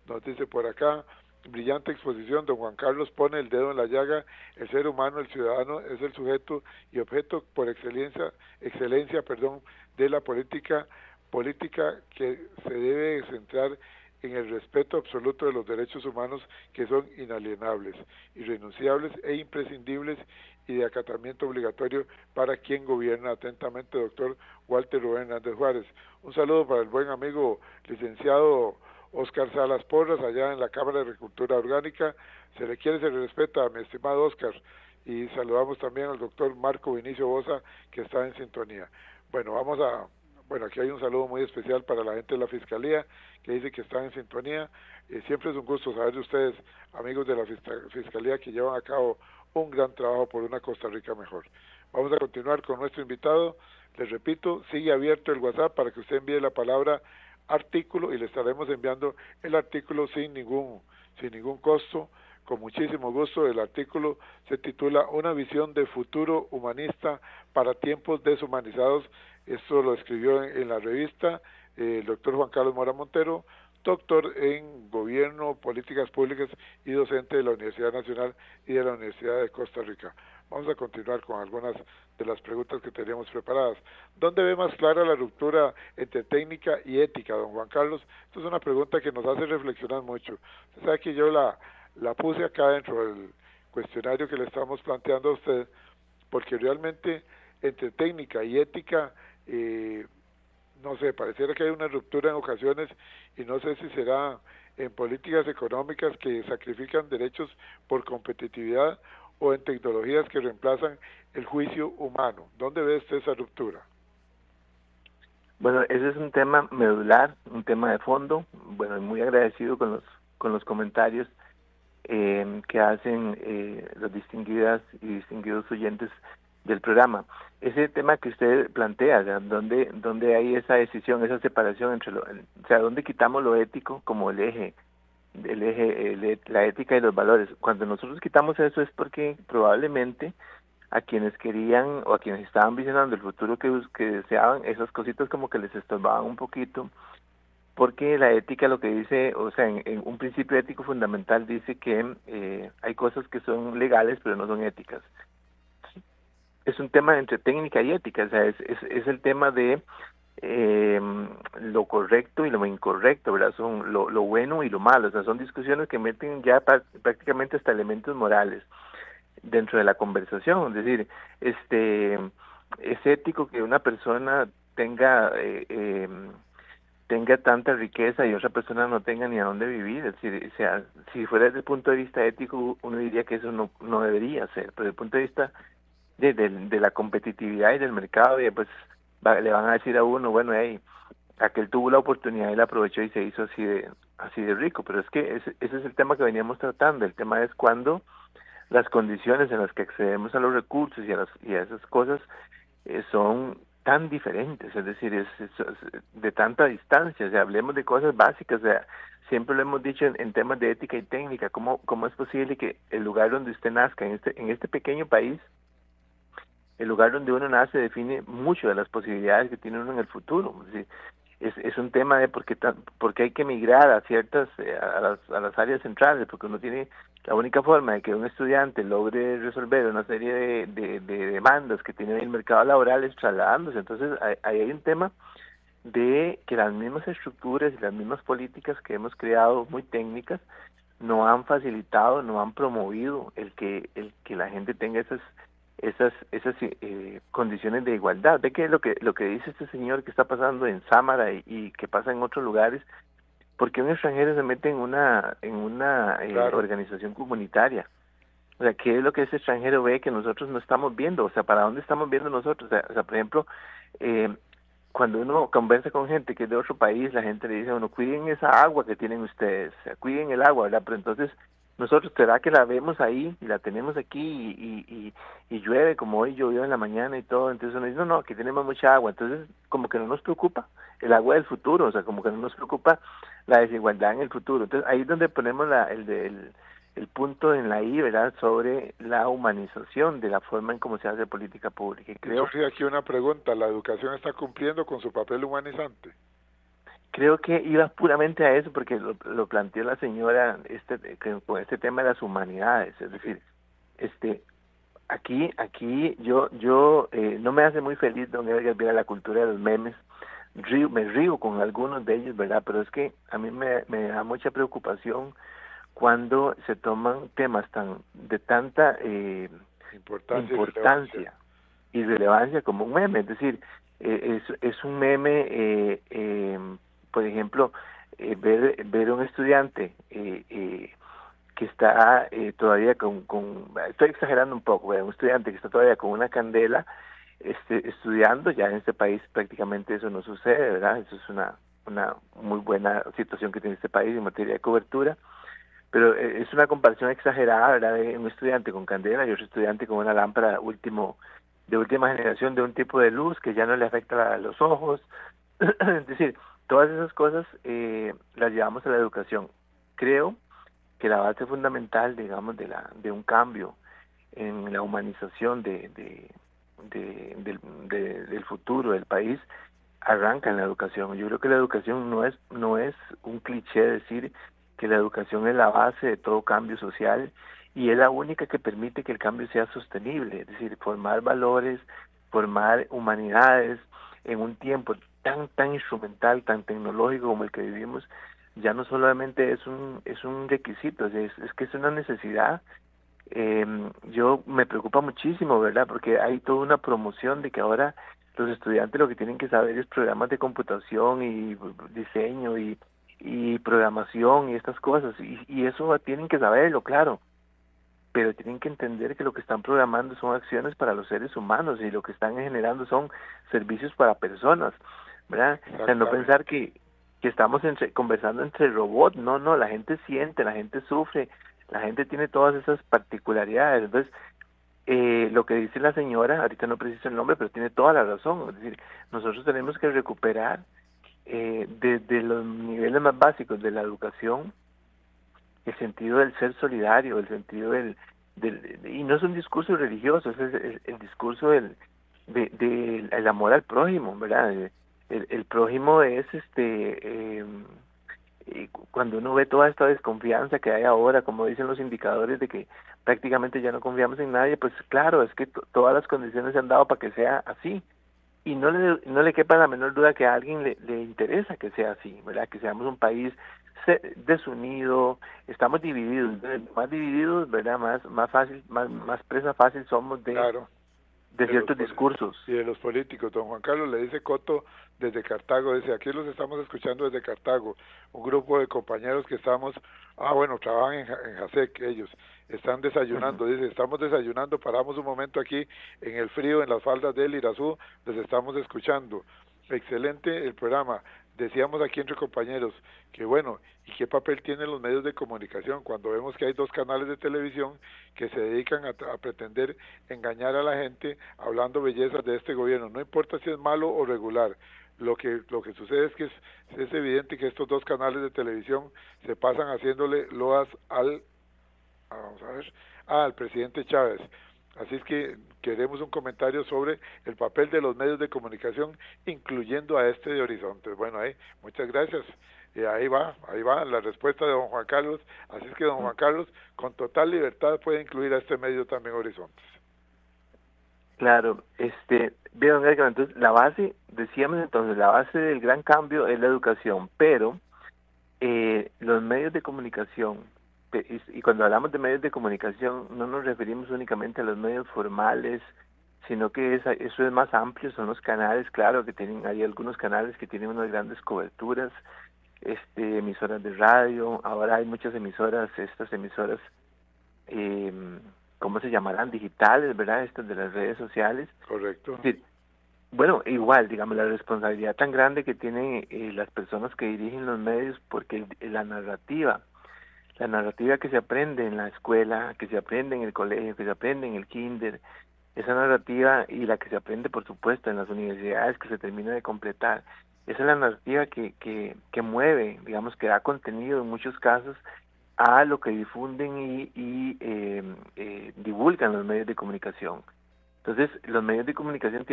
nos dice por acá: brillante exposición, don Juan Carlos pone el dedo en la llaga. El ser humano, el ciudadano, es el sujeto y objeto por excelencia de la política que se debe centrar en el respeto absoluto de los derechos humanos, que son inalienables, irrenunciables e imprescindibles, y de acatamiento obligatorio para quien gobierna. Atentamente, doctor Walter Rubén Hernández Juárez. Un saludo para el buen amigo licenciado Oscar Salas Porras, allá en la Cámara de Agricultura Orgánica. Se le quiere, se le respeta, a mi estimado Oscar. Y saludamos también al doctor Marco Vinicio Boza, que está en sintonía. Bueno, aquí hay un saludo muy especial para la gente de la Fiscalía, que dice que están en sintonía. Siempre es un gusto saber de ustedes, amigos de la Fiscalía, que llevan a cabo un gran trabajo por una Costa Rica mejor. Vamos a continuar con nuestro invitado. Les repito, sigue abierto el WhatsApp para que usted envíe la palabra artículo, y le estaremos enviando el artículo sin ningún costo, con muchísimo gusto. El artículo se titula Una visión de futuro humanista para tiempos deshumanizados. Esto lo escribió en la revista el doctor Juan Carlos Mora Montero, doctor en Gobierno, Políticas Públicas y docente de la Universidad Nacional y de la Universidad de Costa Rica. Vamos a continuar con algunas de las preguntas que teníamos preparadas. ¿Dónde ve más clara la ruptura entre técnica y ética, don Juan Carlos? Esto es una pregunta que nos hace reflexionar mucho. Usted sabe que yo la puse acá dentro del cuestionario que le estamos planteando a usted, porque realmente entre técnica y ética, no sé, pareciera que hay una ruptura en ocasiones, y no sé si será en políticas económicas que sacrifican derechos por competitividad, o en tecnologías que reemplazan el juicio humano. ¿Dónde ve usted esa ruptura? Bueno, ese es un tema medular, un tema de fondo. Bueno, muy agradecido con los comentarios que hacen las distinguidas y distinguidos oyentes del programa. Ese tema que usted plantea, ¿dónde hay esa decisión, esa separación entre dónde quitamos lo ético como el eje, la ética y los valores? Cuando nosotros quitamos eso es porque probablemente a quienes querían o a quienes estaban visionando el futuro que deseaban, esas cositas como que les estorbaban un poquito, porque la ética lo que dice, o sea, en un principio ético fundamental dice que hay cosas que son legales pero no son éticas. Es un tema entre técnica y ética, o sea, es el tema de lo correcto y lo incorrecto, ¿verdad? Son lo bueno y lo malo, o sea, son discusiones que meten ya prácticamente hasta elementos morales dentro de la conversación. Es decir, es ético que una persona tenga tanta riqueza y otra persona no tenga ni a dónde vivir. Es decir, o sea, si fuera desde el punto de vista ético, uno diría que eso no debería ser, pero desde el punto de vista de la competitividad y del mercado, y pues le van a decir a uno, bueno, aquel tuvo la oportunidad y la aprovechó y se hizo así de rico. Pero es que ese es el tema que veníamos tratando. El tema es cuando las condiciones en las que accedemos a los recursos y a esas cosas son tan diferentes, es decir, es de tanta distancia. O sea, hablemos de cosas básicas. O sea, siempre lo hemos dicho en temas de ética y técnica. ¿Cómo es posible que el lugar donde usted nazca, en este pequeño país, el lugar donde uno nace define mucho de las posibilidades que tiene uno en el futuro? Es un tema de por qué hay que emigrar a a las áreas centrales, porque uno tiene la única forma de que un estudiante logre resolver una serie de demandas que tiene el mercado laboral es trasladándose. Entonces ahí hay un tema de que las mismas estructuras y las mismas políticas que hemos creado muy técnicas no han facilitado, no han promovido el que la gente tenga esas condiciones de igualdad. Ve que lo que dice este señor que está pasando en Sámara y que pasa en otros lugares, porque un extranjero se mete en una Claro. organización comunitaria. O sea, ¿qué es lo que ese extranjero ve que nosotros no estamos viendo? O sea, ¿para dónde estamos viendo nosotros? O sea, por ejemplo, cuando uno conversa con gente que es de otro país, la gente le dice a uno, cuiden esa agua que tienen ustedes, o sea, cuiden el agua, ¿verdad? Pero entonces, nosotros, ¿será que la vemos ahí y la tenemos aquí y llueve como hoy llovió en la mañana y todo? Entonces uno dice, no, aquí tenemos mucha agua. Entonces, como que no nos preocupa el agua del futuro, o sea, como que no nos preocupa la desigualdad en el futuro. Entonces, ahí es donde ponemos el punto en la I, ¿verdad?, sobre la humanización de la forma en cómo se hace política pública. Y creo Surge aquí una pregunta, ¿la educación está cumpliendo con su papel humanizante? Creo que iba puramente a eso, porque lo planteó la señora con este tema de las humanidades, es decir, aquí yo no me hace muy feliz don Edgar ver la cultura de los memes. Me río con algunos de ellos, ¿verdad? Pero es que a mí me da mucha preocupación cuando se toman temas de tanta importancia y relevancia como un meme. Es decir, es un meme, por ejemplo, ver un estudiante que está todavía estoy exagerando un poco, un estudiante que está todavía con una candela estudiando. Ya en este país prácticamente eso no sucede, ¿verdad? Eso es una muy buena situación que tiene este país en materia de cobertura. Pero es una comparación exagerada, ¿verdad?, de un estudiante con candela y otro estudiante con una lámpara de última generación, de un tipo de luz que ya no le afecta a los ojos. Es decir, todas esas cosas las llevamos a la educación. Creo que la base fundamental, digamos, de un cambio en la humanización del futuro del país arranca en la educación. Yo creo que la educación no es un cliché decir que la educación es la base de todo cambio social y es la única que permite que el cambio sea sostenible, es decir, formar valores, formar humanidades en un tiempo tan instrumental, tan tecnológico como el que vivimos. Ya no solamente es un requisito, es que es una necesidad. Yo me preocupa muchísimo, ¿verdad?, porque hay toda una promoción de que ahora los estudiantes lo que tienen que saber es programas de computación y diseño y programación y estas cosas, y eso tienen que saberlo, claro, pero tienen que entender que lo que están programando son acciones para los seres humanos y lo que están generando son servicios para personas, ¿verdad? O sea, no pensar que estamos conversando entre robots. No, la gente siente, la gente sufre, la gente tiene todas esas particularidades. Entonces, lo que dice la señora, ahorita no preciso el nombre, pero tiene toda la razón. Es decir, nosotros tenemos que recuperar desde los niveles más básicos de la educación el sentido del ser solidario, el sentido y no es un discurso religioso, es el discurso del amor al prójimo, ¿verdad? El prójimo es cuando uno ve toda esta desconfianza que hay ahora, como dicen los indicadores de que prácticamente ya no confiamos en nadie, pues claro, es que todas las condiciones se han dado para que sea así. Y no le quepa la menor duda que a alguien le interesa que sea así, ¿verdad? Que seamos un país desunido, estamos divididos, más divididos, ¿verdad? Más fácil, más presa fácil somos de ciertos discursos. Y de los políticos. Don Juan Carlos, le dice Coto desde Cartago, dice, aquí los estamos escuchando desde Cartago, un grupo de compañeros que estamos, trabajan en JASEC, ellos están desayunando, dice, estamos desayunando, paramos un momento aquí en el frío, en las faldas del Irazú, les estamos escuchando. Excelente el programa. Decíamos aquí entre compañeros que bueno, ¿y qué papel tienen los medios de comunicación cuando vemos que hay 2 canales de televisión que se dedican a pretender engañar a la gente hablando bellezas de este gobierno? No importa si es malo o regular. Lo que sucede es que es evidente que estos 2 canales de televisión se pasan haciéndole loas al presidente Chávez. Así es que queremos un comentario sobre el papel de los medios de comunicación, incluyendo a este de Horizontes. Bueno, muchas gracias. Y ahí va la respuesta de don Juan Carlos. Así es que don Juan Carlos, con total libertad, puede incluir a este medio también Horizontes. Claro, vieron, entonces la base del gran cambio es la educación, pero los medios de comunicación y cuando hablamos de medios de comunicación no nos referimos únicamente a los medios formales, sino que eso es más amplio, son los canales, claro, hay algunos canales que tienen unas grandes coberturas, emisoras de radio, ahora hay muchas emisoras, ¿cómo se llamarán? Digitales, ¿verdad? Estas de las redes sociales. Correcto. Sí. Bueno, igual, digamos, la responsabilidad tan grande que tienen las personas que dirigen los medios, porque la narrativa que se aprende en la escuela, que se aprende en el colegio, que se aprende en el kinder, esa narrativa y la que se aprende, por supuesto, en las universidades, que se termina de completar, esa es la narrativa que mueve, digamos, que da contenido en muchos casos a lo que difunden y divulgan los medios de comunicación. Entonces, los medios de comunicación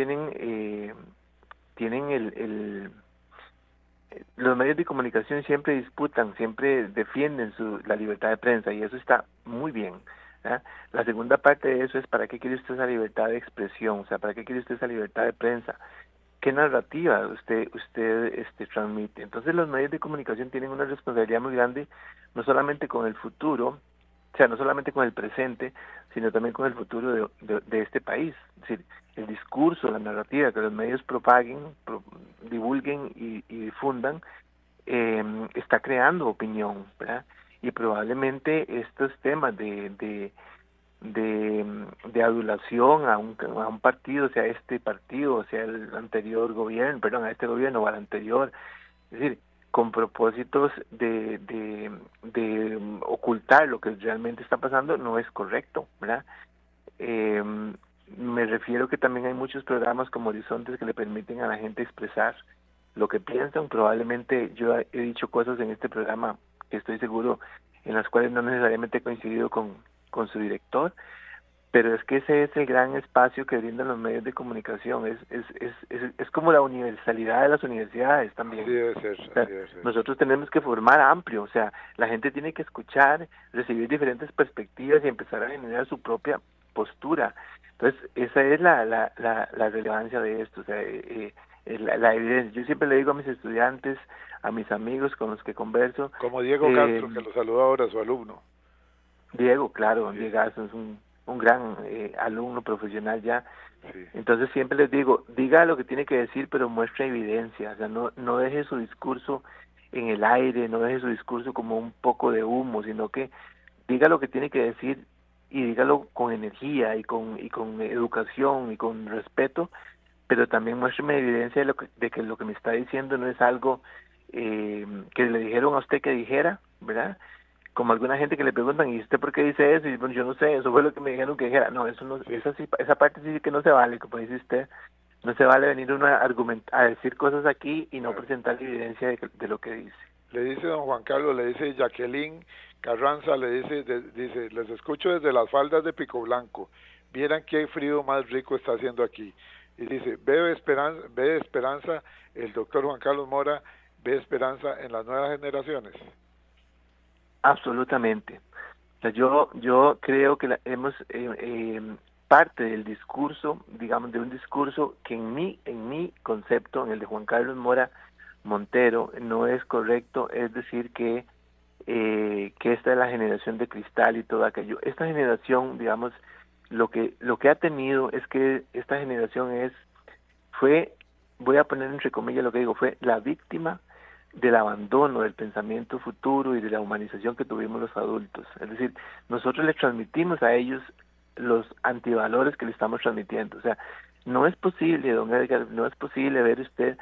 los medios de comunicación siempre disputan, siempre defienden la libertad de prensa, y eso está muy bien. La segunda parte de eso es: ¿para qué quiere usted esa libertad de expresión? O sea, ¿para qué quiere usted esa libertad de prensa? ¿Qué narrativa usted transmite? Entonces, los medios de comunicación tienen una responsabilidad muy grande, no solamente con el futuro, o sea, no solamente con el presente, sino también con el futuro de este país. Es decir, el discurso, la narrativa que los medios propaguen, divulguen y difundan, está creando opinión, ¿verdad? Y probablemente estos temas de adulación a un partido, sea este partido, sea el anterior gobierno, perdón, a este gobierno o al anterior, es decir, con propósitos de ocultar lo que realmente está pasando, no es correcto, ¿verdad? Me refiero que también hay muchos programas como Horizontes que le permiten a la gente expresar lo que piensan. Probablemente yo he dicho cosas en este programa que estoy seguro en las cuales no necesariamente he coincidido con su director, pero es que ese es el gran espacio que brindan los medios de comunicación. Es como la universalidad de las universidades también. Así debe ser, o sea, debe ser. Nosotros tenemos que formar amplio, o sea, la gente tiene que escuchar, recibir diferentes perspectivas y empezar a generar su propia postura. Entonces, esa es la relevancia de esto, o sea, la evidencia. Yo siempre le digo a mis estudiantes, a mis amigos con los que converso. Como Diego Castro, que lo saluda ahora, su alumno. Diego, claro, Sí. Diego es un gran alumno profesional ya. Sí. Entonces siempre les digo, diga lo que tiene que decir, pero muestre evidencia, o sea, no deje su discurso en el aire, no deje su discurso como un poco de humo, sino que diga lo que tiene que decir y dígalo con energía y con educación y con respeto, pero también muéstreme evidencia de que lo que me está diciendo no es algo que le dijeron a usted que dijera, ¿verdad? Como alguna gente que le preguntan, ¿y usted por qué dice eso? Y bueno, yo no sé, eso fue lo que me dijeron que dijera. No, eso no, sí. esa parte sí que no se vale, como dice usted. No se vale venir a decir cosas aquí y no presentar evidencia de lo que dice. Le dice don Juan Carlos, le dice Jacqueline Carranza, le dice, les escucho desde las faldas de Pico Blanco. Vieran qué frío más rico está haciendo aquí. Y dice, ve esperanza, el doctor Juan Carlos Mora, ve esperanza en las nuevas generaciones. Absolutamente. O sea, yo creo que hemos parte del discurso, digamos, de un discurso que en mi concepto, en el de Juan Carlos Mora Montero, no es correcto, es decir que esta es la generación de cristal y todo aquello. Esta generación, digamos, lo que ha tenido es que esta generación voy a poner entre comillas lo que digo, fue la víctima del abandono del pensamiento futuro y de la humanización que tuvimos los adultos. Es decir, nosotros les transmitimos a ellos los antivalores que le estamos transmitiendo. O sea, no es posible, don Edgar, no es posible ver usted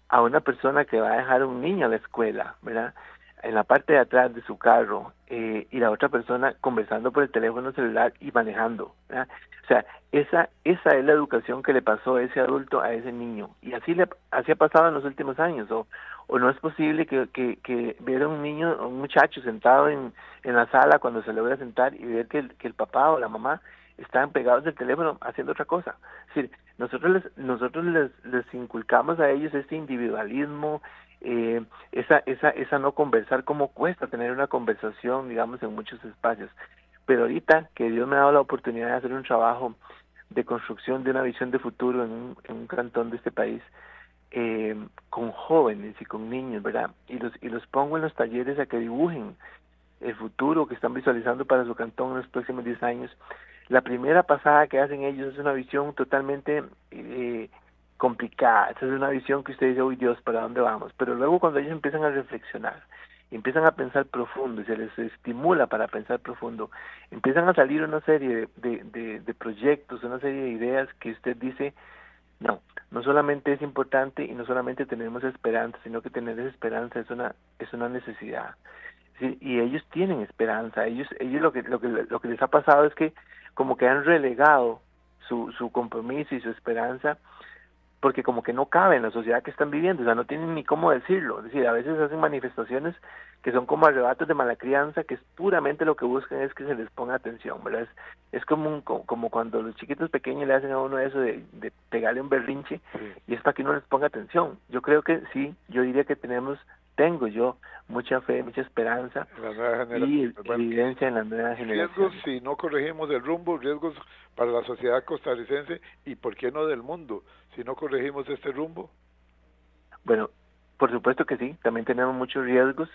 a una persona que va a dejar a un niño a la escuela, ¿verdad?, en la parte de atrás de su carro, y la otra persona conversando por el teléfono celular y manejando, ¿verdad? O sea, esa es la educación que le pasó ese adulto a ese niño, y así ha pasado en los últimos años. O no es posible que ver a un muchacho sentado en la sala cuando se le voy a sentar y ver que el papá o la mamá están pegados del teléfono haciendo otra cosa. Es decir, nosotros les inculcamos a ellos este individualismo, esa no conversar, como cuesta tener una conversación, digamos, en muchos espacios. Pero ahorita que Dios me ha dado la oportunidad de hacer un trabajo de construcción de una visión de futuro en un cantón de este país, con jóvenes y con niños, ¿verdad? Y los pongo en los talleres a que dibujen el futuro que están visualizando para su cantón en los próximos 10 años, la primera pasada que hacen ellos es una visión totalmente complicada. Esa es una visión que usted dice, uy Dios, ¿para dónde vamos? Pero luego cuando ellos empiezan a reflexionar, empiezan a pensar profundo y se les estimula para pensar profundo, empiezan a salir una serie de proyectos, una serie de ideas que usted dice, no solamente es importante y no solamente tenemos esperanza, sino que tener esa esperanza es una necesidad. Sí, y ellos tienen esperanza, ellos lo que les ha pasado es que como que han relegado su compromiso y su esperanza, porque como que no cabe en la sociedad que están viviendo, o sea, no tienen ni cómo decirlo. Es decir, a veces hacen manifestaciones que son como arrebatos de mala crianza, que puramente lo que buscan es que se les ponga atención, ¿verdad? Es como cuando los chiquitos pequeños le hacen a uno eso de pegarle un berrinche, y es para que uno les ponga atención. Yo creo que sí, yo diría que tengo yo mucha fe, mucha esperanza y evidencia en la nueva generación. Riesgos si no corregimos el rumbo, riesgos para la sociedad costarricense y por qué no del mundo, si no corregimos este rumbo. Bueno, por supuesto que sí, también tenemos muchos riesgos.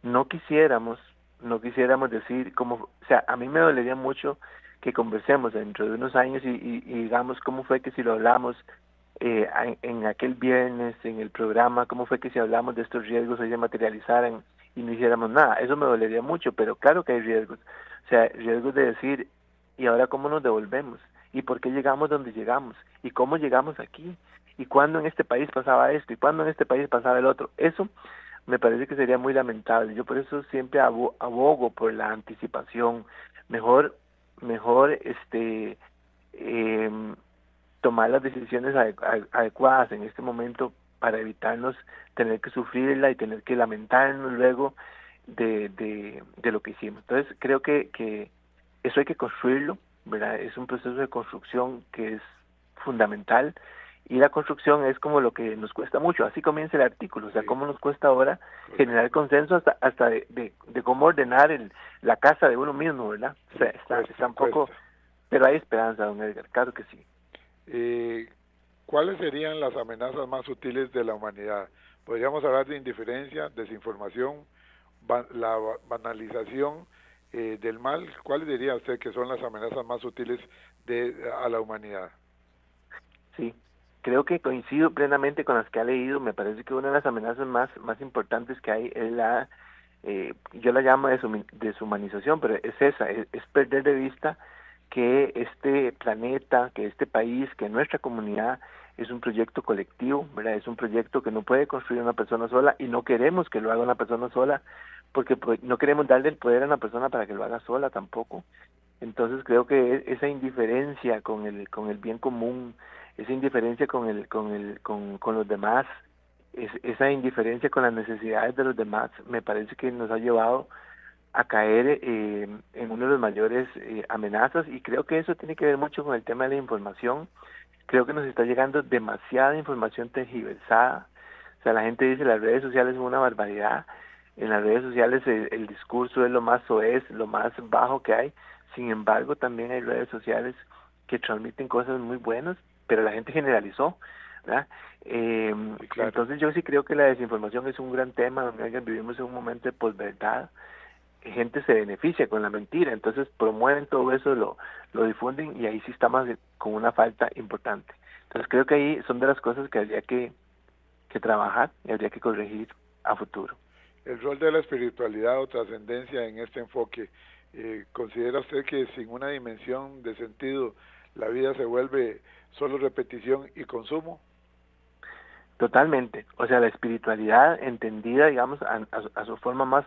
No quisiéramos decir como, o sea, a mí me dolería mucho que conversemos dentro de unos años y digamos cómo fue que si lo hablamos en aquel viernes en el programa, cómo fue que si hablamos de estos riesgos hoy se materializaran y no hiciéramos nada. Eso me dolería mucho, pero claro que hay riesgos. O sea, riesgos de decir, ¿y ahora cómo nos devolvemos? ¿Y por qué llegamos donde llegamos? ¿Y cómo llegamos aquí? ¿Y cuándo en este país pasaba esto? ¿Y cuándo en este país pasaba el otro? Eso me parece que sería muy lamentable. Yo por eso siempre abogo por la anticipación. Mejor tomar las decisiones adecuadas en este momento para evitarnos tener que sufrirla y tener que lamentarnos luego de lo que hicimos. Entonces creo que eso hay que construirlo, ¿verdad? Es un proceso de construcción que es fundamental, y la construcción es como lo que nos cuesta mucho. Así comienza el artículo, o sea, cómo nos cuesta ahora generar consenso hasta de cómo ordenar la casa de uno mismo, ¿verdad? O sea, está un poco, pero hay esperanza, don Edgar, claro que sí. ¿Cuáles serían las amenazas más sutiles de la humanidad? Podríamos hablar de indiferencia, desinformación, la banalización del mal. ¿Cuáles diría usted que son las amenazas más sutiles a la humanidad? Sí, creo que coincido plenamente con las que ha leído. Me parece que una de las amenazas más importantes que hay es yo la llamo deshumanización, pero es esa, es perder de vista que este planeta, que este país, que nuestra comunidad es un proyecto colectivo, ¿verdad? Es un proyecto que no puede construir una persona sola, y no queremos que lo haga una persona sola, porque no queremos darle el poder a una persona para que lo haga sola tampoco. Entonces creo que esa indiferencia con el bien común, esa indiferencia con los demás, esa indiferencia con las necesidades de los demás, me parece que nos ha llevado a caer en uno de los mayores amenazas, y creo que eso tiene que ver mucho con el tema de la información. Creo que nos está llegando demasiada información tergiversada. O sea, la gente dice las redes sociales son una barbaridad. En las redes sociales el discurso es lo más soez, lo más bajo que hay. Sin embargo, también hay redes sociales que transmiten cosas muy buenas, pero la gente generalizó, ¿verdad? Claro. Entonces yo sí creo que la desinformación es un gran tema, donde vivimos en un momento de posverdad. Gente se beneficia con la mentira, entonces promueven todo eso, lo difunden, y ahí sí estamos con una falta importante. Entonces creo que ahí son de las cosas que habría que trabajar y habría que corregir a futuro. El rol de la espiritualidad o trascendencia en este enfoque, ¿considera usted que sin una dimensión de sentido la vida se vuelve solo repetición y consumo? Totalmente. O sea, la espiritualidad entendida, digamos, a su forma más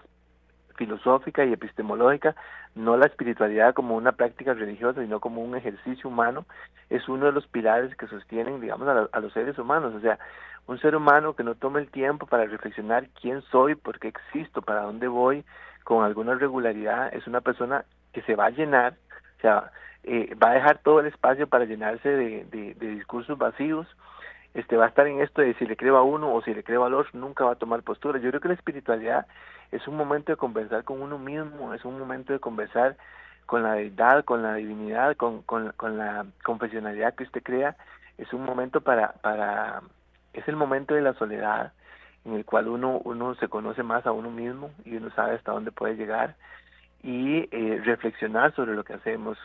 filosófica y epistemológica, no la espiritualidad como una práctica religiosa, sino como un ejercicio humano, es uno de los pilares que sostienen, digamos, a los seres humanos. O sea, un ser humano que no tome el tiempo para reflexionar quién soy, por qué existo, para dónde voy, con alguna regularidad, es una persona que se va a llenar, o sea, va a dejar todo el espacio para llenarse de discursos vacíos. Va a estar en esto de si le creo a uno o si le creo al otro, nunca va a tomar postura. Yo creo que la espiritualidad es un momento de conversar con uno mismo, es un momento de conversar con la deidad, con la divinidad, con la confesionalidad que usted crea. Es un momento es el momento de la soledad, en el cual uno se conoce más a uno mismo y uno sabe hasta dónde puede llegar y reflexionar sobre lo que hacemos.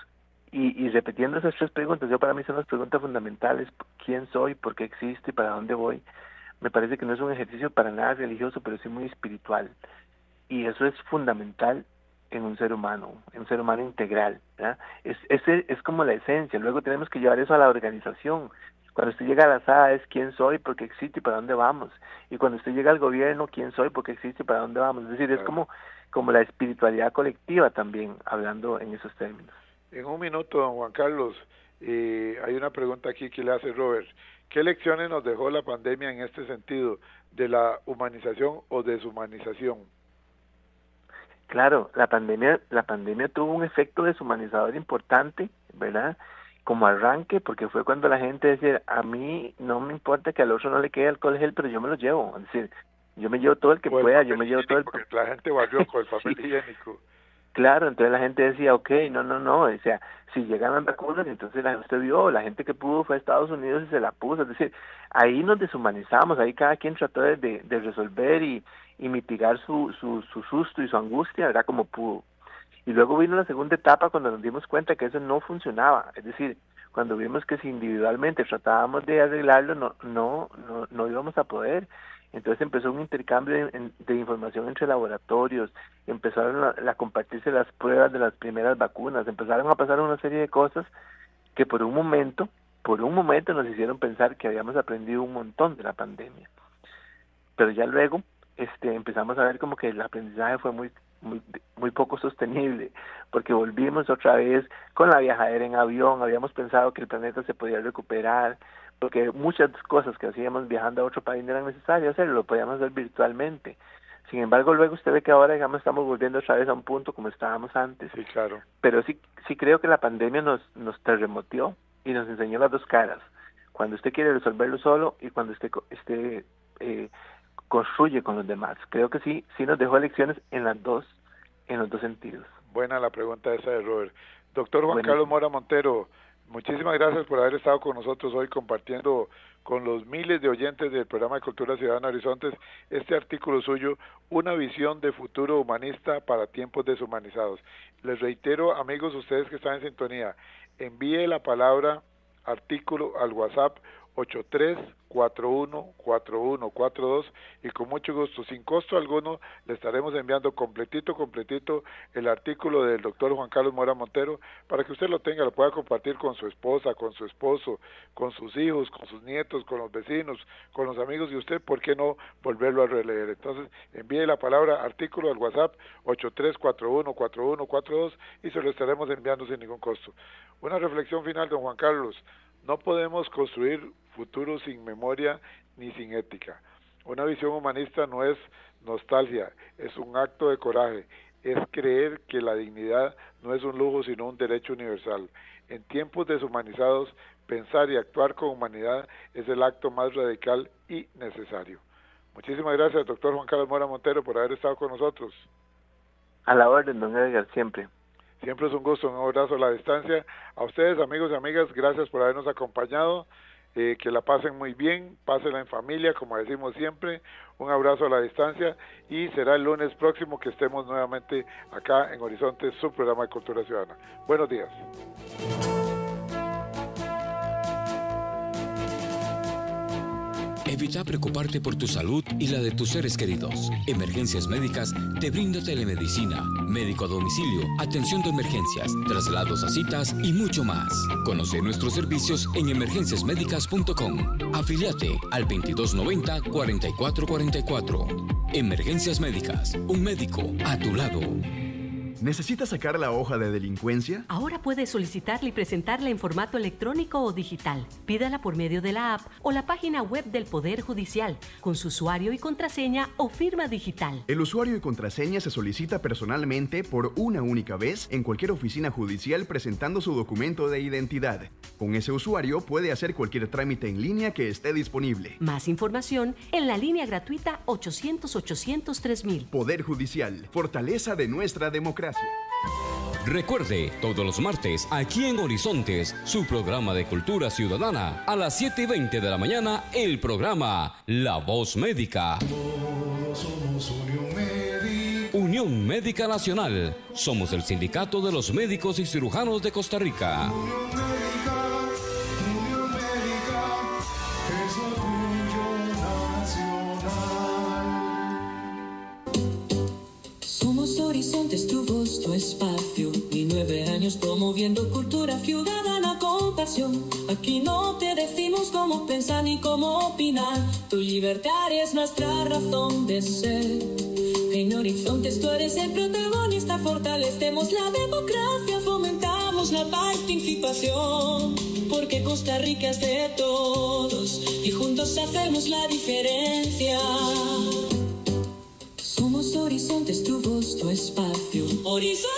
Y repitiendo esas 3 preguntas, para mí son las preguntas fundamentales: ¿quién soy? ¿Por qué existo? ¿Y para dónde voy? Me parece que no es un ejercicio para nada religioso, pero sí muy espiritual. Y eso es fundamental en un ser humano integral, ¿verdad? Es como la esencia. Luego tenemos que llevar eso a la organización. Cuando usted llega a la SAA es quién soy, por qué existo y para dónde vamos. Y cuando usted llega al gobierno, quién soy, por qué existo y para dónde vamos. Es decir, es como la espiritualidad colectiva también, hablando en esos términos. En un minuto, don Juan Carlos, hay una pregunta aquí que le hace Robert. ¿Qué lecciones nos dejó la pandemia en este sentido de la humanización o deshumanización? Claro, la pandemia tuvo un efecto deshumanizador importante, ¿verdad? Como arranque, porque fue cuando la gente decía, a mí no me importa que al otro no le quede alcohol gel, pero yo me lo llevo. Es decir, yo me llevo todo el que pueda, yo me llevo todo el... Porque la gente barrió con el papel higiénico. Claro, entonces la gente decía, no, o sea, si llegan las vacunas, entonces usted vio, la gente que pudo fue a Estados Unidos y se la puso. Es decir, ahí nos deshumanizamos, ahí cada quien trató de resolver y mitigar su susto y su angustia, ¿verdad? Como pudo. Y luego vino la segunda etapa cuando nos dimos cuenta que eso no funcionaba. Es decir, cuando vimos que si individualmente tratábamos de arreglarlo, no íbamos a poder. Entonces empezó un intercambio de información entre laboratorios, empezaron a compartirse las pruebas de las primeras vacunas, empezaron a pasar una serie de cosas que por un momento nos hicieron pensar que habíamos aprendido un montón de la pandemia. Pero ya luego empezamos a ver como que el aprendizaje fue muy poco sostenible, porque volvimos otra vez con la viajadera en avión, habíamos pensado que el planeta se podía recuperar, porque muchas cosas que hacíamos viajando a otro país no eran necesarias hacerlo, lo podíamos hacer virtualmente. Sin embargo, luego usted ve que ahora, digamos, estamos volviendo otra vez a un punto como estábamos antes. Sí, claro. Pero sí creo que la pandemia nos terremoteó y nos enseñó las 2 caras. Cuando usted quiere resolverlo solo y cuando usted construye con los demás. Creo que sí nos dejó lecciones en los dos sentidos. Buena la pregunta esa de Robert. Doctor Juan Carlos Mora Montero, muchísimas gracias por haber estado con nosotros hoy compartiendo con los miles de oyentes del programa de Cultura Ciudadana Horizontes este artículo suyo, Una visión de futuro humanista para tiempos deshumanizados. Les reitero, amigos, ustedes que están en sintonía, envíe la palabra artículo al WhatsApp 83414142 y con mucho gusto, sin costo alguno, le estaremos enviando completito el artículo del doctor Juan Carlos Mora Montero para que usted lo tenga, lo pueda compartir con su esposa, con su esposo, con sus hijos, con sus nietos, con los vecinos, con los amigos, y usted, ¿por qué no volverlo a releer? Entonces, envíe la palabra artículo al WhatsApp 83414142 y se lo estaremos enviando sin ningún costo. Una reflexión final, don Juan Carlos. No podemos construir futuro sin memoria ni sin ética. Una visión humanista no es nostalgia, es un acto de coraje, es creer que la dignidad no es un lujo sino un derecho universal. En tiempos deshumanizados, pensar y actuar con humanidad es el acto más radical y necesario. Muchísimas gracias, doctor Juan Carlos Mora Montero, por haber estado con nosotros. A la orden, don Edgar, siempre. Siempre es un gusto, un abrazo a la distancia. A ustedes, amigos y amigas, gracias por habernos acompañado. Que la pasen muy bien, pásenla en familia, como decimos siempre. Un abrazo a la distancia y será el lunes próximo que estemos nuevamente acá en Horizonte, su programa de Cultura Ciudadana. Buenos días. Evita preocuparte por tu salud y la de tus seres queridos. Emergencias Médicas te brinda telemedicina, médico a domicilio, atención de emergencias, traslados a citas y mucho más. Conoce nuestros servicios en emergenciasmedicas.com. Afíliate al 2290-4444. Emergencias Médicas, un médico a tu lado. ¿Necesitas sacar la hoja de delincuencia? Ahora puedes solicitarla y presentarla en formato electrónico o digital. Pídala por medio de la app o la página web del Poder Judicial, con su usuario y contraseña o firma digital. El usuario y contraseña se solicita personalmente por una única vez en cualquier oficina judicial presentando su documento de identidad. Con ese usuario puede hacer cualquier trámite en línea que esté disponible. Más información en la línea gratuita 800-800-3000. Poder Judicial, fortaleza de nuestra democracia. Recuerde, todos los martes, aquí en Horizontes, su programa de cultura ciudadana, a las 7:20 de la mañana, el programa La Voz Médica. Todos somos Unión Médica. Unión Médica Nacional. Somos el sindicato de los médicos y cirujanos de Costa Rica. Unión Médica es orgullo nacional. Somos Horizontes, tu voz, tu espacio. Y 9 años promoviendo cultura ciudadana con pasión. Aquí no te decimos cómo pensar ni cómo opinar. Tu libertad es nuestra razón de ser. En Horizontes tú eres el protagonista. Fortalecemos la democracia, fomentamos la participación. Porque Costa Rica es de todos y juntos hacemos la diferencia. Somos Horizontes, tu voz, tu espacio. Horizontes.